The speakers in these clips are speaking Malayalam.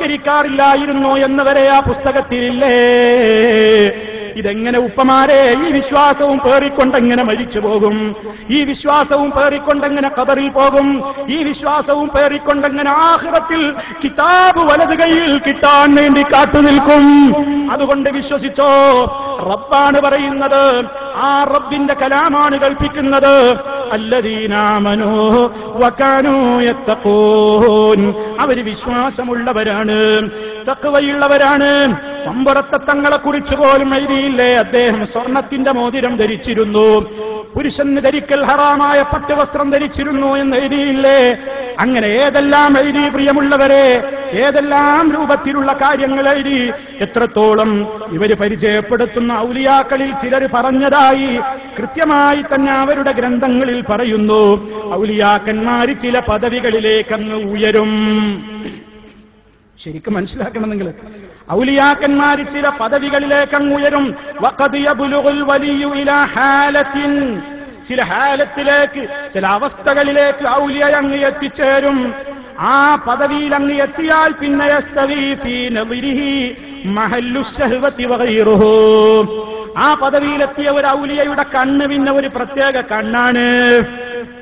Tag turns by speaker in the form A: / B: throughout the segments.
A: കരിക്കാറില്ലായിരുന്നു എന്നവരെ ആ പുസ്തകത്തിലില്ലേ? ഇതെങ്ങനെ ഉപ്പമാരെ ഈ വിശ്വാസവും പേറിക്കൊണ്ടെങ്ങനെ മരിച്ചു പോകും? ഈ വിശ്വാസവും പേറിക്കൊണ്ടെങ്ങനെ ഖബറിൽ പോകും? ഈ വിശ്വാസവും പേറിക്കൊണ്ടെങ്ങനെ ആഖിറത്തിൽ കിതാബ് വലത് കൈയിൽ കിട്ടാൻ വേണ്ടി കാത്തു നിൽക്കും? അതുകൊണ്ട് വിശ്വസിച്ചോ, റബ്ബാണ് പറയുന്നത്, ആ റബ്ബിന്റെ കലാമാണ് കൽപ്പിക്കുന്നത്. അല്ലദീന ആമനൂ വകാനൂ യത്തഖൂൻ, അവര് വിശ്വാസമുള്ളവരാണ്, തഖ്വയുള്ളവരാണ്. പമ്പറത്തെ തങ്ങളെ കുറിച്ച് പോലും എഴുതിയില്ലേ, അദ്ദേഹം സ്വർണത്തിന്റെ മോതിരം ധരിച്ചിരുന്നു, പുരുഷന് ധരിക്കൽ ഹറാമായ പട്ടുവസ്ത്രം ധരിച്ചിരുന്നു എന്ന് എഴുതിയില്ലേ? അങ്ങനെ ഏതെല്ലാം എഴുതി പ്രിയമുള്ളവരെ, ഏതെല്ലാം രൂപത്തിലുള്ള കാര്യങ്ങൾ എഴുതി. എത്രത്തോളം ഇവര് പരിചയപ്പെടുത്തുന്ന ഔലിയാക്കളിൽ ചിലർ പറഞ്ഞതായി കൃത്യമായി തന്നെ അവരുടെ ഗ്രന്ഥങ്ങളിൽ പറയുന്നു. ഔലിയാക്കന്മാര് ചില പദവികളിലേക്ക് അങ്ങ് ഉയരും. ശരിക്കും മനസ്സിലാക്കണം നിങ്ങൾ. ഔലിയാക്കന്മാര് ചില പദവികളിലേക്ക് അങ്ങ് ഉയരും. വഖദ് യബ്ലുഗുൽ വലിയു ഇലാ ഹാലത്തിൻ, ചില ഹാലത്തിലേക്ക്, ചില അവസ്ഥകളിലേക്ക് ഔലിയ അങ്ങ് എത്തിച്ചേരും. ആ പദവിയിൽ അങ്ങ് എത്തിയാൽ പിന്നെ യസ്തവി ഫീ നദിരിഹി മഹല്ലു ശഹ്വതി വഗൈറുഹു, ആ പദവിയിലെത്തിയ ഒരു ഔലിയയുടെ കണ്ണ് പിന്നെ ഒരു പ്രത്യേക കണ്ണാണ്,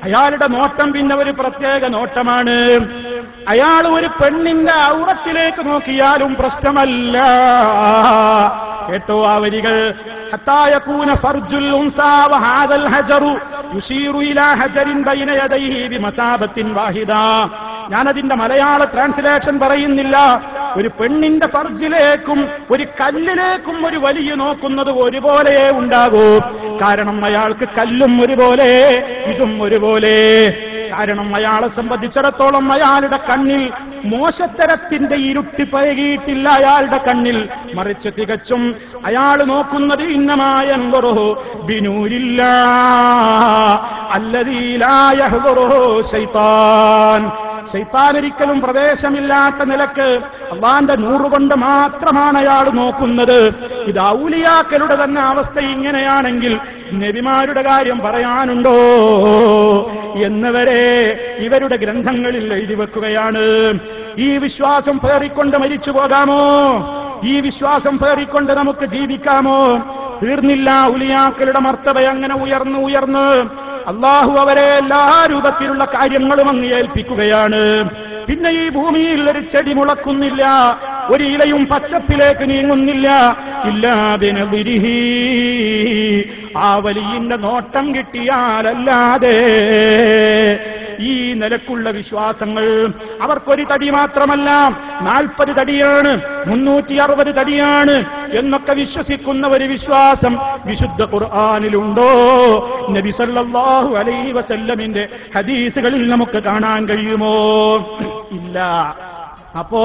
A: അയാളുടെ നോട്ടം പിന്നെ ഒരു പ്രത്യേക നോട്ടമാണ്. അയാൾ ഒരു പെണ്ണിന്റെ ഔറത്തിലേക്ക് നോക്കിയാലും പ്രശ്നമല്ല. കേട്ടോ ആ വരികൾ, ഹത്താ യകൂന ഫർജുൽ ഉൻസാ വഹാദൽ ഹജറു യുശീറു ഇലാ ഹജറിൻ ബൈന യദൈഹി ബിമസാബത്തിൻ വാഹിദ. ഞാനതിന്റെ മലയാള ട്രാൻസ്ലേഷൻ പറയുന്നില്ല. ഒരു പെണ്ണിന്റെ ഫർജിലേക്കും ഒരു കല്ലിലേക്കും ഒരു വലിയ നോക്കുന്നത് ഒരുപോലെ ഉണ്ടാകൂ. കാരണം അയാൾക്ക് കല്ലും ഒരുപോലെ, ഇതും ഒരുപോലെ. കാരണം അയാളെ സംബന്ധിച്ചിടത്തോളം അയാളുടെ കണ്ണിൽ മോശത്തരത്തിന്റെ ഇരുട്ടി പഴകിയിട്ടില്ല അയാളുടെ കണ്ണിൽ. മറിച്ച് തികച്ചും അയാൾ നോക്കുന്നത് ഇന്നമായ ബിനൂരില്ലാ അല്ലദീ ലാ യഹ്ദുറുഹു ശൈത്താൻ, ശൈത്താൻ ഒരിക്കലും പ്രവേശമില്ലാത്ത നിലക്ക് അല്ലാഹുവിന്റെ നൂറ് കൊണ്ട് മാത്രമാണ് അയാൾ നോക്കുന്നത്. ഇത് ഔലിയാക്കളുടെ തന്നെ അവസ്ഥ ഇങ്ങനെയാണെങ്കിൽ നബിമാരുടെ കാര്യം പറയാനുണ്ടോ എന്നവരെ ഇവരുടെ ഗ്രന്ഥങ്ങളിൽ എഴുതി വെക്കുകയാണ്. ഈ വിശ്വാസം പേറിക്കൊണ്ട് മരിച്ചു പോകാമോ? ഈ വിശ്വാസം പേറിക്കൊണ്ട് നമുക്ക് ജീവിക്കാമോ? തീർന്നില്ല. ഔലിയാക്കളുടെ മർത്തബ അങ്ങനെ ഉയർന്നു ഉയർന്ന് അള്ളാഹു അവരെ എല്ലാ രൂപത്തിലുള്ള കാര്യങ്ങളും അങ്ങ് ഏൽപ്പിക്കുകയാണ്. പിന്നെ ഈ ഭൂമിയിൽ ഒരു ചെടി മുളക്കുന്നില്ല, ഒരു ഇലയും പച്ചപ്പിലേക്ക് നീങ്ങുന്നില്ല. ഇല്ലാ ബിനദിരിഹി, ആ വലിയന്റെ നോട്ടം കിട്ടിയാലല്ലാതെ. ഈ നിലക്കുള്ള വിശ്വാസങ്ങൾ അവർക്കൊരു തടി മാത്രമല്ല, 40 തടിയാണ്, 360 തടിയാണ് എന്നൊക്കെ വിശ്വസിക്കുന്ന ഒരു വിശ്വാസം വിശുദ്ധ ഖുർആനിലുണ്ടോ? നബി സല്ലല്ലാഹു അലൈഹി വസല്ലമിന്റെ ഹദീസുകളിൽ നമുക്ക് കാണാൻ കഴിയുമോ? ഇല്ല. അപ്പോ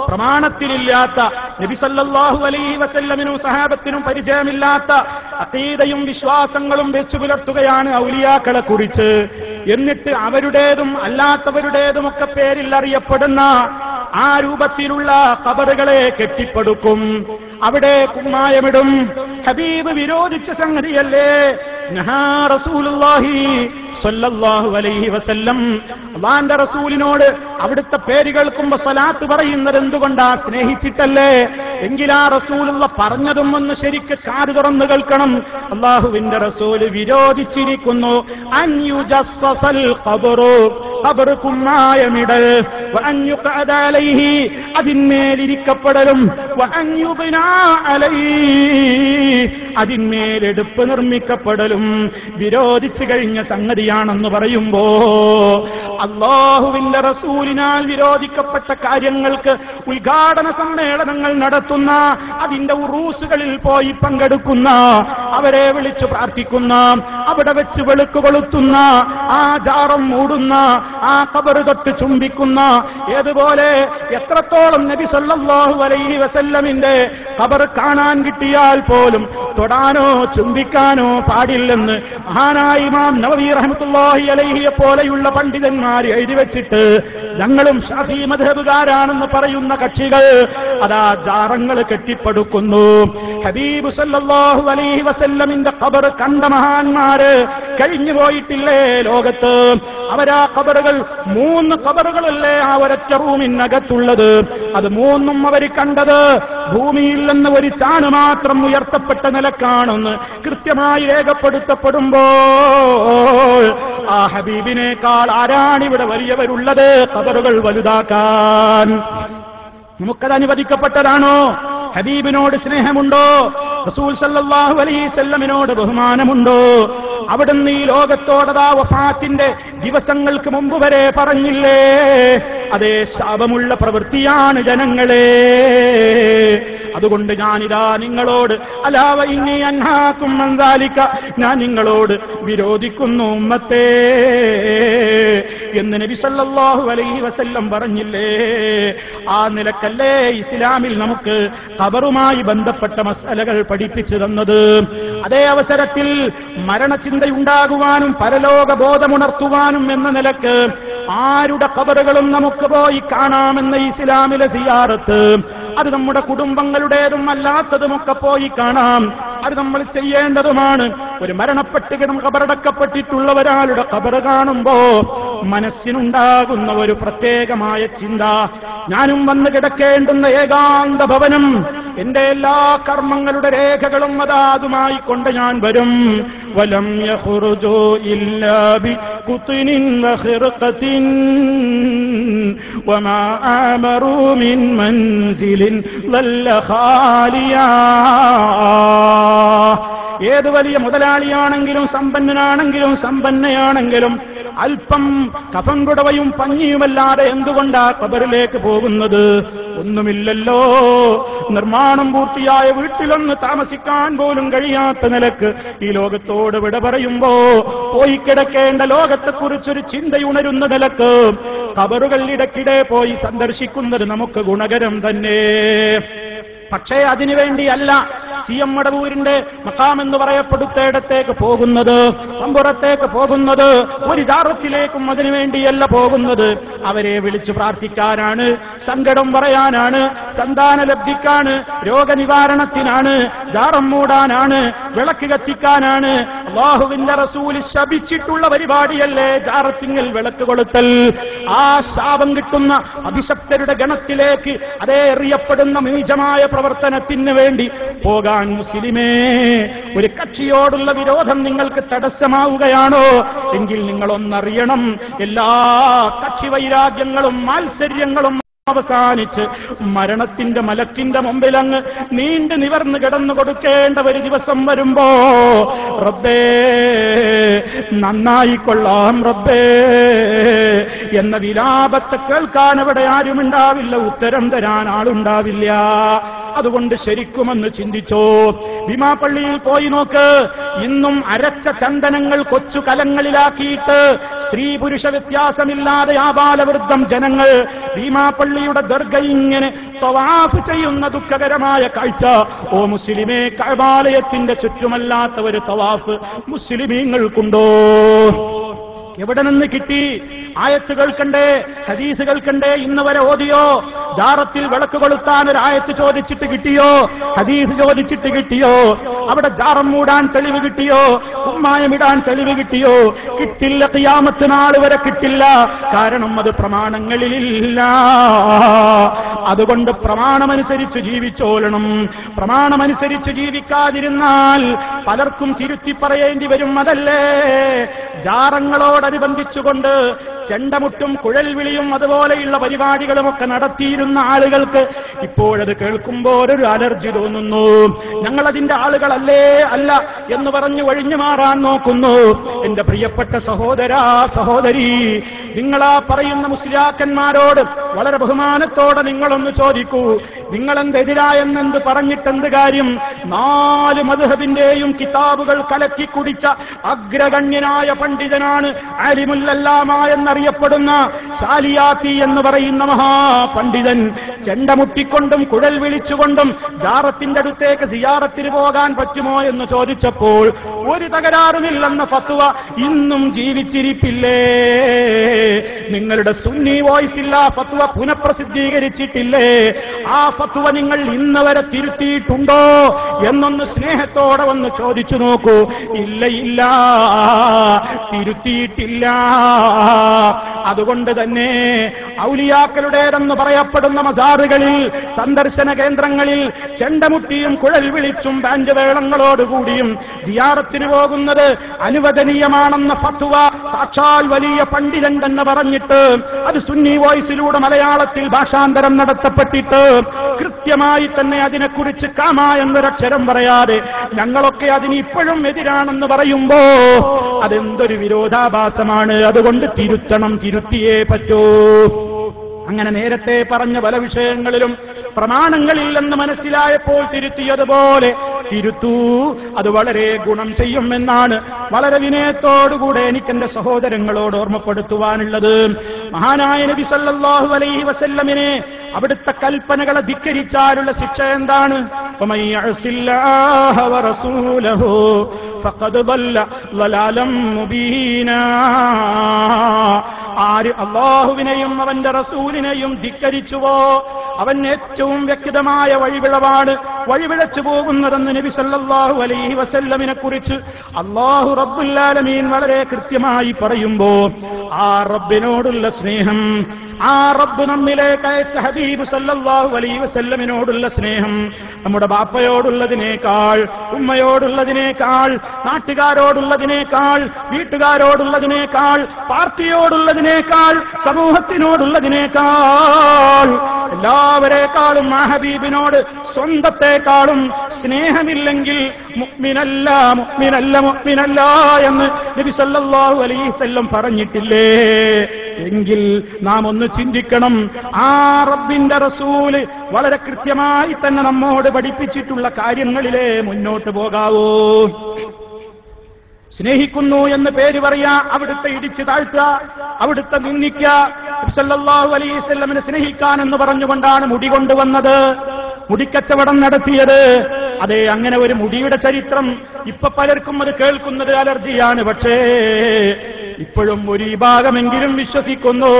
A: പ്രമാണത്തിലില്ലാത്ത, നബി സല്ലല്ലാഹു അലൈഹി വസല്ലമിനും സഹാബത്തിനും പരിചയമില്ലാത്ത അഖീദയും വിശ്വാസങ്ങളും വെച്ചു പുലർത്തുകയാണ് ഔലിയാക്കളെ കുറിച്ച്. എന്നിട്ട് അവരുടേതും അല്ലാത്തവരുടേതുമൊക്കെ പേരിൽ അറിയപ്പെടുന്ന ആ രൂപത്തിലുള്ള ഖബറുകളെ കെട്ടിപ്പടുക്കും, അവിടെ കുമ്മായമിടും. ഹബീബ് വിരോധിച്ച സംഗതിയല്ലേ? നഹാ റസൂലുള്ളാഹി സ്വല്ലല്ലാഹു അലൈഹി വസല്ലം, അല്ലാഹുവിന്റെ റസൂലിനോട് അവിടുത്തെ പേര് കേൾക്കുമ്പോ സ്വലാത്ത് പറയുന്നത് എന്തുകൊണ്ടാ? സ്നേഹിച്ചിട്ടല്ലേ? എങ്കിലാ റസൂലുള്ള പറഞ്ഞതും ഒന്ന് ശരിക്ക് കാത് തുറന്നു കേൾക്കണം. അല്ലാഹുവിന്റെ റസൂല് വിരോധിച്ചിരിക്കുന്നു അൻ യുജസ്സൽ ഖബറു, ഖബർ കുമ്മായമിടൽ, വഅൻ യുഖഅദ അലൈഹി, അതിന്മേലിരിക്കപ്പെടലും, വഅൻ യുബ്നാ അലൈഹി, അതിന്മേൽ എടുപ്പ് നിർമ്മിക്കപ്പെടലും വിരോധിച്ചു കഴിഞ്ഞ സംഗതിയാണെന്ന് പറയുമ്പോ അല്ലാഹുവിന്റെ റസൂലിനാൽ വിരോധിക്കപ്പെട്ട കാര്യങ്ങൾക്ക് ഉദ്ഘാടന സമ്മേളനങ്ങൾ നടത്തുന്ന, അതിന്റെ ഉറൂസുകളിൽ പോയി പങ്കെടുക്കുന്ന, അവരെ വിളിച്ചു പ്രാർത്ഥിക്കുന്ന, അവിടെ വെച്ച് വെളുക്ക് കൊളുത്തുന്ന, ആ ജാറം മൂടുന്ന, ആ ഖബർ തൊട്ട് ചുംബിക്കുന്ന, ഏതുപോലെ എത്രത്തോളം നബി സല്ലല്ലാഹു അലൈഹി വസല്ലമിന്റെ ഖബർ കാണാൻ കിട്ടിയാൽ പോലും തൊടാനോ ചുംബിക്കാനോ പാടില്ലെന്ന് മഹാനായ ഇമാം നവവി റഹ്മത്തുള്ളാഹി അലൈഹിയെ പോലെയുള്ള പണ്ഡിതന്മാർ എഴുതി വെച്ചിട്ട് ഞങ്ങളും ഷാഫി മദ്ഹബുകാരാണെന്ന് പറയുന്ന കക്ഷികൾ അതാ ജാറങ്ങൾ കെട്ടിപ്പടുക്കുന്നു. ഹബീബ് സല്ലല്ലാഹു അലൈഹി വസല്ലമിന്റെ ഖബർ കണ്ട മഹാന്മാര് കഴിഞ്ഞു പോയിട്ടില്ലേ ലോകത്ത്? അവരാ ഖബറുകൾ 3 ഖബറുകളല്ലേ ആ ഒരൊറ്റ റൂമിനകത്തുള്ളത്. അത് 3ഉം അവർ കണ്ടത് ഭൂമിയിൽ നിന്ന് ഒരു ചാണ് മാത്രം ഉയർത്തപ്പെട്ട നിലക്കാണെന്ന് കൃത്യമായി രേഖപ്പെടുത്തപ്പെടുമ്പോൾ ആ ഹബീബിനേക്കാൾ ആരാണിവിടെ വലിയവരുള്ളത് ഖബറുകൾ വലുതാക്കാൻ? നമുക്കത് അനുവദിക്കപ്പെട്ടതാണോ? ഹബീബിനോട് സ്നേഹമുണ്ടോ? റസൂൽ സല്ലല്ലാഹു അലൈഹി വസല്ലമിനോട് ബഹുമാനമുണ്ടോ? അവിടുന്ന് ഈ ലോകത്തോടതാ വഫാത്തിന്റെ ദിവസങ്ങൾക്ക് മുമ്പ് വരെ പറഞ്ഞില്ലേ, അതേ ശാപമുള്ള പ്രവൃത്തിയാണ് ജനങ്ങളെ. അതുകൊണ്ട് ഞാനിതാ നിങ്ങളോട് അലാവ ഇന്നി അൻഹാകും അൻ ദാലിക, ഞാൻ നിങ്ങളോട് വിരോധിക്കുന്നു ഉമ്മത്തേ എന്ന് നബി സല്ലല്ലാഹു അലൈഹി വസല്ലം പറഞ്ഞില്ലേ? ആ നിലക്കല്ലേ ഇസ്ലാമിൽ നമുക്ക് ഖബറുമായി ബന്ധപ്പെട്ട മസ്അലകൾ പഠിപ്പിച്ചു തന്നത്. അതേ അവസരത്തിൽ മരണചിന്തയുണ്ടാകുവാനും പരലോക ബോധമുണർത്തുവാനും എന്ന നിലക്ക് ആരുടെ ഖബറുകളും നമുക്ക് പോയി കാണാമെന്ന ഇസ്ലാമിലെ സിയാറത്ത്, അത് നമ്മുടെ കുടുംബങ്ങളുടേതും അല്ലാത്തതുമൊക്കെ പോയി കാണാം. അത് നമ്മൾ ചെയ്യേണ്ടതുമാണ്. ഒരു മരണപ്പെട്ട് ഖബറടക്കപ്പെട്ടിട്ടുള്ള ഒരാളുടെ ഖബർ കാണുമ്പോ മനസ്സിനുണ്ടാകുന്ന ഒരു പ്രത്യേകമായ ചിന്ത, ഞാനും വന്ന് കിടക്കേണ്ടുന്ന ഏകാന്ത ഭവനം, എന്റെ എല്ലാ കർമ്മങ്ങളുടെ രേഖകളും അതാതുമായി കൊണ്ട് ഞാൻ വരും. വലം യഖ്റുജു ഇല്ലാ ബി ഖുത്നിൻ വഖിർഖത്തിൻ വമാ ആമറു മിൻ മൻസിലിൻ ളല്ല ഖാലിയാ. ഏത് വലിയ മുതലാളിയാണെങ്കിലും സമ്പന്നനാണെങ്കിലും സമ്പന്നയാണെങ്കിലും അല്പം കഫൻ പുടവയും പഞ്ഞിയുമല്ലാതെ എന്തുകൊണ്ടാ ഖബറിലേക്ക് പോകുന്നത്? ഒന്നുമില്ലല്ലോ. നിർമ്മാണം പൂർത്തിയായ വീട്ടിലൊന്ന് താമസിക്കാൻ പോലും കഴിയാത്ത നിലക്ക് ഈ ലോകത്തോട് വിട പറയുമ്പോ പോയി കിടക്കേണ്ട ലോകത്തെക്കുറിച്ചൊരു ചിന്തയുണരുന്ന നിലക്ക് ഖബറുകൾ ഇടയ്ക്കിടെ പോയി സന്ദർശിക്കുന്നത് നമുക്ക് ഗുണകരം തന്നെ. പക്ഷേ അതിനുവേണ്ടിയല്ല CM മടവൂരിന്റെ മഖാം എന്ന് പറയപ്പെടുത്തേടത്തേക്ക് പോകുന്നത്, പമ്പുറത്തേക്ക് പോകുന്നത്, ഒരു ജാറത്തിലേക്കും അതിനുവേണ്ടിയല്ല പോകുന്നത്. അവരെ വിളിച്ചു പ്രാർത്ഥിക്കാനാണ്, സങ്കടം പറയാനാണ്, സന്താന ലബ്ധിക്കാണ്, രോഗനിവാരണത്തിനാണ്, ജാറം മൂടാനാണ്, വിളക്ക് കത്തിക്കാനാണ്. അല്ലാഹുവിന്റെ റസൂൽ ശപിച്ചിട്ടുള്ള പരിപാടിയല്ലേ ജാറത്തിങ്കിൽ വിളക്ക് കൊളുത്തൽ. ആ ശാപം കിട്ടുന്ന അഭിശപ്തരുടെ ഗണത്തിലേക്ക് അതേ എറിയപ്പെടുന്ന നീചമായ പ്രവർത്തനത്തിന് വേണ്ടി പോകാൻ മുസ്ലിമേ, ഒരു കക്ഷിയോടുള്ള വിരോധം നിങ്ങൾക്ക് തടസ്സമാവുകയാണോ? എങ്കിൽ നിങ്ങളൊന്നറിയണം, എല്ലാ കക്ഷി വൈരാഗ്യങ്ങളും മാത്സര്യങ്ങളും അവസാനിച്ച് മരണത്തിന്റെ മലക്കിന്റെ മുമ്പിൽ അങ്ങ് നീണ്ടു നിവർന്ന് കിടന്നു കൊടുക്കേണ്ട ഒരു ദിവസം വരുമ്പോ, റബ്ബേ നന്നായിക്കൊള്ളാം റബ്ബേ എന്ന വിലാപത്തെ കേൾക്കാൻ അവിടെ ആരുമുണ്ടാവില്ല, ഉത്തരം തരാൻ ആളുണ്ടാവില്ല. അതുകൊണ്ട് ശരിക്കുമെന്ന് ചിന്തിച്ചോ. ഭീമാപ്പള്ളിയിൽ പോയി നോക്ക്, ഇന്നും അരച്ച ചന്ദനങ്ങൾ കൊച്ചു കലങ്ങളിലാക്കിയിട്ട് സ്ത്രീ പുരുഷ വ്യത്യാസമില്ലാതെ ആബാലവൃദ്ധം ജനങ്ങൾ ഭീമാപ്പള്ളിയുടെ ദർഗ ഇങ്ങനെ തവാഫ് ചെയ്യുന്ന ദുഃഖകരമായ കാഴ്ച. ഓ മുസ്ലിമേ, കഅബാലയത്തിന്റെ ചുറ്റുമല്ലാത്ത ഒരു തവാഫ് മുസ്ലിമീങ്ങൾക്കുണ്ടോ? എവിടെ നിന്ന് കിട്ടി? ആയത്ത് കേൾക്കണ്ടേ, ഹദീസ് കേൾക്കണ്ടേ? ഇന്ന് വരെ ഓതിയോ? ജാറത്തിൽ വിളക്ക് കൊളുത്താൻ ഒരു ആയത്ത് ചോദിച്ചിട്ട് കിട്ടിയോ? ഹദീസ് ചോദിച്ചിട്ട് കിട്ടിയോ? അവിടെ ജാറം മൂടാൻ തെളിവ് കിട്ടിയോ? കുമ്മായമിടാൻ തെളിവ് കിട്ടിയോ? കിട്ടില്ല. ഖിയാമത്ത് നാൾ വരെ കിട്ടില്ല. കാരണം അത് പ്രമാണങ്ങളിലില്ല. അതുകൊണ്ട് പ്രമാണമനുസരിച്ച് ജീവിച്ചോളണം. പ്രമാണമനുസരിച്ച് ജീവിക്കാതിരുന്നാൽ പലർക്കും തിരുത്തി പറയേണ്ടി വരും. അതല്ലേ ജാറങ്ങളോടനുബന്ധിച്ചുകൊണ്ട് ചെണ്ടമുട്ടും കുഴൽവിളിയും അതുപോലെയുള്ള പരിപാടികളുമൊക്കെ നടത്തിയിരുന്ന ആളുകൾക്ക് ഇപ്പോഴത് കേൾക്കുമ്പോൾ ഒരു അലർജി തോന്നുന്നു. ഞങ്ങളതിന്റെ ആളുകളല്ലേ അല്ല എന്ന് പറഞ്ഞ് ഒഴിഞ്ഞു മാറാൻ നോക്കുന്നു. എന്റെ പ്രിയപ്പെട്ട സഹോദരാ സഹോദരി, നിങ്ങളാ പറയുന്ന മുസ്ലിയാക്കന്മാരോട് വളരെ ബഹുമാനത്തോടെ നിങ്ങളൊന്ന് ചോദിക്കൂ, നിങ്ങളെന്തെതിരായെന്നെന്ത് പറഞ്ഞിട്ടെന്ത് കാര്യം? 4 മദ്ഹബിന്റെയും കിതാബുകൾ കലക്കി കുടിച്ച അഗ്രഗണ്യനായ പണ്ഡിതനാണ് ആലിമുൽ അല്ലാമ എന്നറിയപ്പെടുന്ന ശാലിയാത്തി എന്ന് പറയുന്ന മഹാപണ്ഡിതൻ. ചെണ്ടമുട്ടി മുട്ടിക്കൊണ്ടും കുഴൽ വിളിച്ചുകൊണ്ടും ജാറത്തിന്റെ അടുത്തേക്ക് സിയാറത്തിന് പോകാൻ പറ്റുമോ എന്ന് ചോദിച്ചപ്പോൾ ഒരു തകരാറുമില്ലെന്ന ഫത്വ ഇന്നും ജീവിച്ചിരിപ്പില്ലേ? നിങ്ങളുടെ സുന്നി വോയിസിൽ ആ ഫത്വ പുനഃപ്രസിദ്ധീകരിച്ചിട്ടില്ലേ? ആ ഫത്വ നിങ്ങൾ ഇന്ന് വരെ തിരുത്തിയിട്ടുണ്ടോ എന്നൊന്ന് സ്നേഹത്തോടെ ഒന്ന് ചോദിച്ചു നോക്കൂ. ഇല്ല, തിരുത്തിയിട്ടില്ല. അതുകൊണ്ട് തന്നെ ഔലിയാക്കളുടേതെന്ന് പറയപ്പെടുന്ന മസാറുകളിൽ, സന്ദർശന കേന്ദ്രങ്ങളിൽ ചെണ്ടമുട്ടിയും കുഴൽ വിളിച്ചും ബാൻഡ് വേളങ്ങളോടുകൂടിയും സിയാറത്തിന് പോകുന്നത് അനുവദനീയമാണെന്ന ഫത്വ സാക്ഷാൽ വലിയ പണ്ഡിതൻ തന്നെ പറഞ്ഞിട്ട് അത് സുന്നി വോയിസിലൂടെ മലയാളത്തിൽ ഭാഷാന്തരം നടത്തപ്പെട്ടിട്ട് കൃത്യമായി തന്നെ അതിനെക്കുറിച്ച് കാമ എന്നൊരക്ഷരം പറയാതെ ഞങ്ങളൊക്കെ അതിന് ഇപ്പോഴും എതിരാണെന്ന് പറയുമ്പോ അതെന്തൊരു വിരോധാഭാസമാണ്. അതുകൊണ്ട് തിരുത്തണം, തിരുത്തിയേ പറ്റൂ. അങ്ങനെ നേരത്തെ പറഞ്ഞ പല വിഷയങ്ങളിലും പ്രമാണങ്ങളില്ലെന്ന് മനസ്സിലായപ്പോൾ തിരുത്തിയതുപോലെ തിരുത്തൂ. അത് വളരെ ഗുണം ചെയ്യുമെന്നാണ് വളരെ വിനയത്തോടുകൂടെ എനിക്ക് എന്റെ സഹോദരങ്ങളോട് ഓർമ്മപ്പെടുത്തുവാനുള്ളത്. മഹാനായ നബി സല്ലല്ലാഹു അലൈഹി വസല്ലമിനെ അവിടുത്തെ കൽപ്പനകളെ ധിക്കരിച്ചാലുള്ള ശിക്ഷ എന്താണ്? വമൻ യഅസില്ലാഹ വറസൂലഹു ഫഖദ് ളല്ല ളലാലം മുബീനാ. ആര് അല്ലാഹുവിനെയും അവന്റെ റസൂലിനെയും ധിക്കരിച്ചുവോ അവൻ ഏറ്റവും വ്യക്തമായ വഴിപിഴവാണ് വഴിപിഴച്ചു പോകുന്നതെന്ന് നബി സല്ലല്ലാഹു അലൈഹി വസല്ലമിനെ കുറിച്ച് അല്ലാഹു റബ്ബുൽ ആലമീൻ വളരെ കൃത്യമായി പറയുമ്പോ ആ റബ്ബിനോടുള്ള സ്നേഹം, ആ റബ്ബ് നമ്മിലേക്ക് അയച്ച ഹബീബ് സല്ലല്ലാഹു അലൈഹി വസല്ലമിനോടുള്ള സ്നേഹം നമ്മുടെ ബാപ്പയോടുള്ളതിനേക്കാൾ, ഉമ്മയോടുള്ളതിനേക്കാൾ, നാട്ടുകാരോടുള്ളതിനേക്കാൾ, വീട്ടുകാരോടുള്ളതിനേക്കാൾ, പാർട്ടിയോടുള്ളതിനേക്കാൾ, സമൂഹത്തിനോടുള്ളതിനേക്കാൾ, എല്ലാവരെക്കാളും ആ ഹബീബിനോട് സ്വന്തത്തെക്കാളും സ്നേഹമില്ലെങ്കിൽ മുഅ്മിനല്ല, മുഅ്മിനല്ല, മുഅ്മിനല്ല എന്ന് നബി സല്ലല്ലാഹു അലൈഹി വസല്ലം പറഞ്ഞിട്ടില്ലേ? എങ്കിൽ നാം ഒന്ന് ചിന്തിക്കണം. ആ റബ്ബിന്റെ റസൂല് വളരെ കൃത്യമായി തന്നെ നമ്മോട് പഠിപ്പിച്ചിട്ടുള്ള കാര്യങ്ങളിലെ മുന്നോട്ട് പോകാവൂ. സ്നേഹിക്കുന്നു എന്ന് പേര് പറയാ, അവിടുത്തെ ഇടിച്ചു താഴ്ത്തുക, അവിടുത്തെ നിന്ദിക്കുക. നബി സല്ലല്ലാഹു അലൈഹി വസല്ലമിനെ സ്നേഹിക്കാൻ എന്ന് പറഞ്ഞുകൊണ്ടാണ് മുടി കൊണ്ടുവന്നത്, മുടിക്കച്ചവടം നടത്തിയത്. അതെ, അങ്ങനെ ഒരു മുടിയുടെ ചരിത്രം ഇപ്പൊ പലർക്കും അത് കേൾക്കുന്നത് അലർജിയാണ്. പക്ഷേ ഇപ്പോഴും ഒരു വിഭാഗമെങ്കിലും വിശ്വസിക്കുന്നു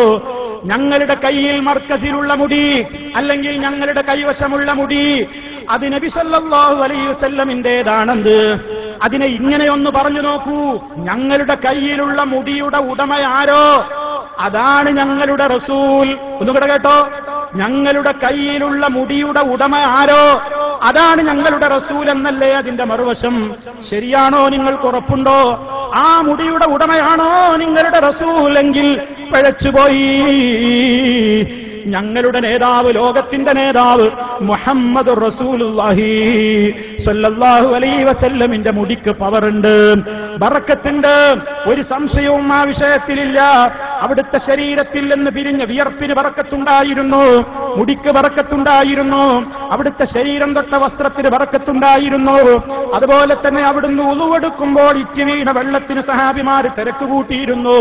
A: ഞങ്ങളുടെ കയ്യിൽ മർക്കസിലുള്ള മുടി അല്ലെങ്കിൽ ഞങ്ങളുടെ കൈവശമുള്ള മുടി അത് നബി സല്ലല്ലാഹു അലൈഹി വസല്ലമിന്റേതാണെന്ന്. അതിനെ ഇങ്ങനെയൊന്ന് പറഞ്ഞു നോക്കൂ, ഞങ്ങളുടെ കയ്യിലുള്ള മുടിയുടെ ഉടമ ആരോ അതാണ് ഞങ്ങളുടെ റസൂൽ. ഒന്നുകൂടെ കേട്ടോ, ഞങ്ങളുടെ കയ്യിലുള്ള മുടിയുടെ ഉടമ ആരോ അതാണ് ഞങ്ങളുടെ റസൂൽ എന്നല്ലേ അതിന്റെ മറുവശം? ശരിയാണോ? നിങ്ങൾക്ക് ഉറപ്പുണ്ടോ? ആ മുടിയുടെ ഉടമയാണോ നിങ്ങളുടെ റസൂൽ എങ്കിൽ പിഴച്ചുപോയി. ഞങ്ങളുടെ നേതാവ്, ലോകത്തിന്റെ നേതാവ് മുഹമ്മദ് റസൂലുള്ളാഹി സ്വല്ലല്ലാഹു അലൈഹി വസല്ലമിന്റെ മുടിക്ക് പവറുണ്ട്, ബറക്കത്തുണ്ട്, ഒരു സംശയവും ആ വിഷയത്തിലില്ല. അവിടുത്തെ ശരീരത്തിൽ നിന്ന് പിരിഞ്ഞ വിയർപ്പിന് ബറക്കത്തുണ്ടായിരുന്നു, മുടിക്ക് ബറക്കത്തുണ്ടായിരുന്നു, അവിടുത്തെ ശരീരം തൊട്ട വസ്ത്രത്തിന് ബറക്കത്തുണ്ടായിരുന്നു. അതുപോലെ തന്നെ അവിടുന്ന് ഉളുവെടുക്കുമ്പോൾ ഇറ്റി വീണ വെള്ളത്തിന് സഹാബിമാര് തിരക്ക് കൂട്ടിയിരുന്നു.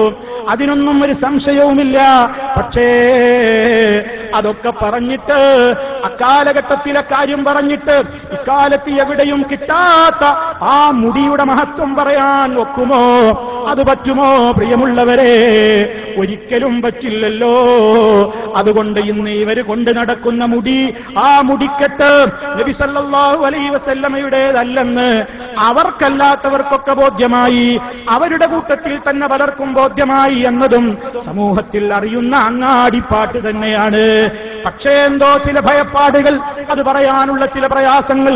A: അതിനൊന്നും ഒരു സംശയവുമില്ല. പക്ഷേ അതൊക്കെ പറഞ്ഞിട്ട്, അക്കാലഘട്ടത്തിലെ കാര്യം പറഞ്ഞിട്ട് ഇക്കാലത്ത് എവിടെയും കിട്ടാത്ത ആ മുടിയുടെ മഹത്വം പറയാൻ ഒക്കുമോ? അത് പറ്റുമോ? പ്രിയമുള്ളവരെ, ഒരിക്കലും പറ്റില്ലല്ലോ. അതുകൊണ്ട് ഇന്ന് ഇവര് കൊണ്ട് നടക്കുന്ന മുടി, ആ മുടിക്കെട്ട് നബി സല്ലല്ലാഹു അലൈഹി വസല്ലമയുടേതല്ലെന്ന് അവർക്കല്ലാത്തവർക്കൊക്കെ ബോധ്യമായി, അവരുടെ കൂട്ടത്തിൽ തന്നെ പലർക്കും ബോധ്യമായി എന്നതും സമൂഹത്തിൽ അറിയുന്ന അങ്ങാടിപ്പാട്ട് തന്നെയാണ്. പക്ഷേ എന്തോ ചില ഭയപ്പാടുകൾ, അത് പറയാനുള്ള ചില പ്രയാസങ്ങൾ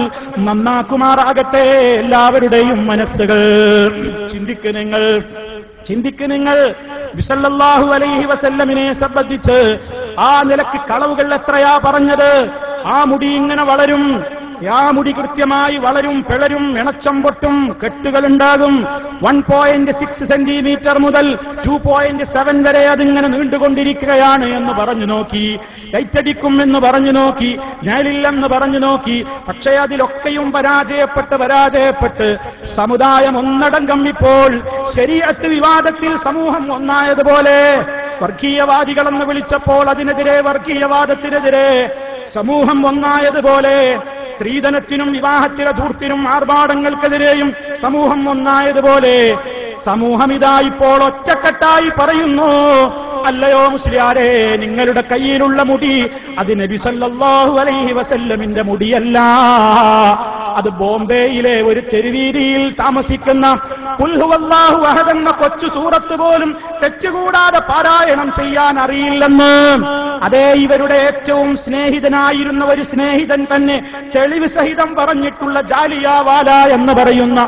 A: നന്നാക്കുമാറാകട്ടെ എല്ലാവരുടെയും മനസ്സുകൾ. ചിന്തിക്ക് നിങ്ങൾ നബി സല്ലല്ലാഹു അലൈഹി വസല്ലമിനെ സംബന്ധിച്ച് ആ നിലയ്ക്ക് കളവുകൾ എത്രയാ പറഞ്ഞത്? ആ മുടി ഇങ്ങനെ വളരും, ആ മുടി കൃത്യമായി വളരും, പിളരും, ഇണച്ചം പൊട്ടും, കെട്ടുകളുണ്ടാകും. 1.6 സെന്റിമീറ്റർ മുതൽ 2.7 വരെ അതിങ്ങനെ നീണ്ടുകൊണ്ടിരിക്കുകയാണ് എന്ന് പറഞ്ഞു നോക്കി, ലൈറ്റടിക്കും എന്ന് പറഞ്ഞു നോക്കി, ഞാലില്ലെന്ന് പറഞ്ഞു നോക്കി. പക്ഷേ അതിലൊക്കെയും പരാജയപ്പെട്ട് സമുദായം ഒന്നടങ്കം ഇപ്പോൾ ശരീഅത്ത് വിവാദത്തിൽ സമൂഹം ഒന്നായതുപോലെ വർഗീയവാദികളെന്ന് വിളിച്ചപ്പോൾ അതിനെതിരെ, വർഗീയവാദത്തിനെതിരെ സമൂഹം ഒന്നായതുപോലെ സ്ത്രീധനത്തിനും വിവാഹത്തിലെ ധൂർത്തിനും ആർഭാടങ്ങൾക്കെതിരെയും സമൂഹം ഒന്നായതുപോലെ സമൂഹം ഇതാ ഇപ്പോൾ ഒറ്റക്കെട്ടായി പറയുന്നു, അല്ലയോ മുസ്ലിയാരെ, നിങ്ങളുടെ കയ്യിലുള്ള മുടി അത് നബി സല്ലല്ലാഹു അലൈഹി വസല്ലമിന്റെ മുടിയല്ല, അത് ബോംബെയിലെ ഒരു തെരുവീതിയിൽ താമസിക്കുന്ന ഖുൽ ഹുവല്ലാഹു അഹദ് എന്ന കൊച്ചു സൂറത്ത് പോലും തെറ്റുകൂടാതെ പാരായണം ചെയ്യാൻ അറിയില്ലെന്ന് അതേ ഇവരുടെ ഏറ്റവും സ്നേഹിതനായിരുന്ന ഒരു സ്നേഹിതൻ തന്നെ തെളിവ് സഹിതം പറഞ്ഞിട്ടുള്ള ജാലിയാവാല എന്ന് പറയുന്ന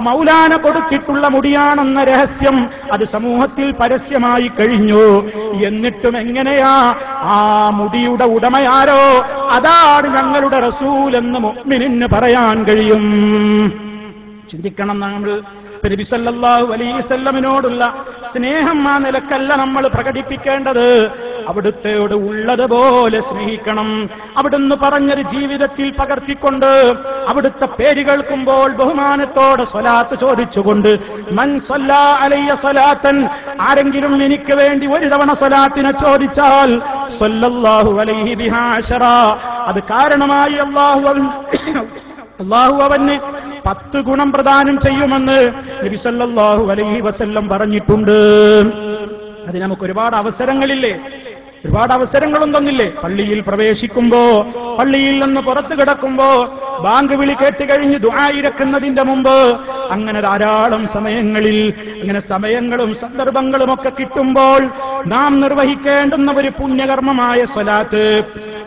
A: മൗലാന കൊടുത്തിട്ടുള്ള മുടിയാണെന്ന രഹസ്യം അത് സമൂഹത്തിൽ പരസ്യമായി കഴിഞ്ഞു. എന്നിട്ടും എങ്ങനെയാ ആ മുടിയുടെ ഉടമയാരോ അതാണ് ഞങ്ങളുടെ റസൂൽ എന്ന് മുഅ്മിനിന് പറയാൻ കഴിയും? ചിന്തിക്കണം. നമ്മൾ നബി സല്ലല്ലാഹു അലൈഹി വസല്ലമിനോടുള്ള സ്നേഹം ആ നിലക്കല്ല നമ്മൾ പ്രകടിപ്പിക്കേണ്ടത്, അവിടുത്തെയോട് ഉള്ളതുപോലെ സ്നേഹിക്കണം. അവിടുന്ന് പറഞ്ഞൊരു ജീവിതത്തിൽ പകർത്തിക്കൊണ്ട് അവിടുത്തെ പേര് കേൾക്കുമ്പോൾ ബഹുമാനത്തോടെ സ്വലാത്ത് ചോദിച്ചുകൊണ്ട് മൻ സല്ലാ അലയ്യ സ്വലാത്തൻ, ആരെങ്കിലും എനിക്ക് വേണ്ടി ഒരു തവണ സ്വലാത്തിനെ ചോദിച്ചാൽ സല്ലല്ലാഹു അലൈഹി ബിഹാ അശറ, അത് കാരണമായി അല്ലാഹു അവന് 10 ഗുണം പ്രദാനം ചെയ്യുമെന്ന് നബി സല്ലല്ലാഹു അലൈഹി വസല്ലം പറഞ്ഞിട്ടുണ്ട്. അത് നമുക്ക് ഒരുപാട് അവസരങ്ങളില്ലേ, ഒരുപാട് അവസരങ്ങളും തന്നില്ലേ? പള്ളിയിൽ പ്രവേശിക്കുമ്പോ, പള്ളിയിൽ നിന്ന് പുറത്തു കിടക്കുമ്പോ, ബാങ്ക് വിളി കേട്ടുകഴിഞ്ഞ് ദുആ ഇരക്കുന്നതിന്റെ മുമ്പ്, അങ്ങനെ ധാരാളം സമയങ്ങളിൽ അങ്ങനെ സമയങ്ങളും സന്ദർഭങ്ങളും ഒക്കെ കിട്ടുമ്പോൾ നാം നിർവഹിക്കേണ്ടുന്ന ഒരു പുണ്യകർമ്മമായ സ്വലാത്ത്,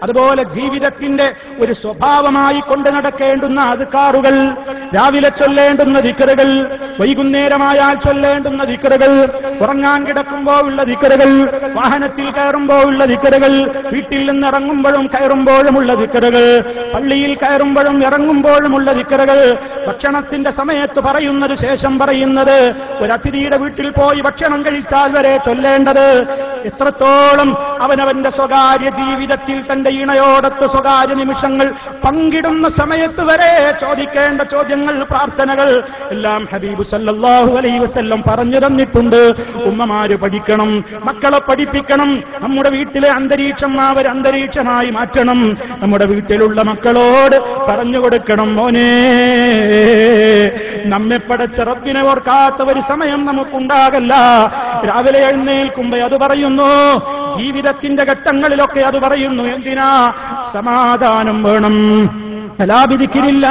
A: അതുപോലെ ജീവിതത്തിന്റെ ഒരു സ്വഭാവമായി കൊണ്ടു നടക്കേണ്ടുന്ന അദ്കാറുകൾ, രാവിലെ ചൊല്ലേണ്ടുന്ന ദിക്റുകൾ, വൈകുന്നേരമായാൽ ചൊല്ലേണ്ടുന്ന ദിക്റുകൾ, ഉറങ്ങാൻ കിടക്കുമ്പോൾ ഉള്ള ദിക്റുകൾ, വാഹനത്തിൽ കയറുമ്പോൾ ഉള്ള ദിക്റുകൾ, വീട്ടിൽ നിന്ന് ഇറങ്ങുമ്പോഴും കയറുമ്പോഴുമുള്ള ദിക്റുകൾ, പള്ളിയിൽ കയറുമ്പോഴും ഇറങ്ങുമ്പോഴുമുള്ള ദിക്റുകൾ, ഭക്ഷണത്തിന്റെ സമയത്ത് പറയുന്നത് ശേഷം പറയുന്നത്, ഒരു അതിഥിയുടെ വീട്ടിൽ പോയി ഭക്ഷണം കഴിച്ചാൽ വരെ ചൊല്ലേണ്ടത്, എത്രത്തോളം അവനവന്റെ സ്വകാര്യ ജീവിതത്തിൽ തന്റെ ഇണയോടൊത്ത് സ്വകാര്യ നിമിഷങ്ങൾ പങ്കിടുന്ന സമയത്ത് വരെ ചോദിക്കേണ്ട ചോദ്യങ്ങൾ, പ്രാർത്ഥനകൾ എല്ലാം ഹബീബ് സല്ലല്ലാഹു അലൈഹി വസല്ലം പറഞ്ഞു തന്നിട്ടുണ്ട്. ഉമ്മമാര് പഠിക്കണം, മക്കളെ പഠിപ്പിക്കണം. നമ്മുടെ വീട്ടിലെ അന്തരീക്ഷം ഒരു അന്തരീക്ഷമായി മാറ്റണം. നമ്മുടെ വീട്ടിലുള്ള മക്കളോട് പറഞ്ഞു കൊടുക്കണം, മോനെ, നമ്മെ പടച്ച റബ്ബിനെ ഓർക്കാത്ത ഒരു സമയം നമുക്കുണ്ടാകല്ല. രാവിലെ എഴുന്നേൽക്കുമ്പോ അത് പറയുന്നു, ജീവിതത്തിന്റെ ഘട്ടങ്ങളിലൊക്കെ അത് പറയുന്നു. എന്തിനാ? സമാധാനം വേണം. അലാബിദിക്കില്ല,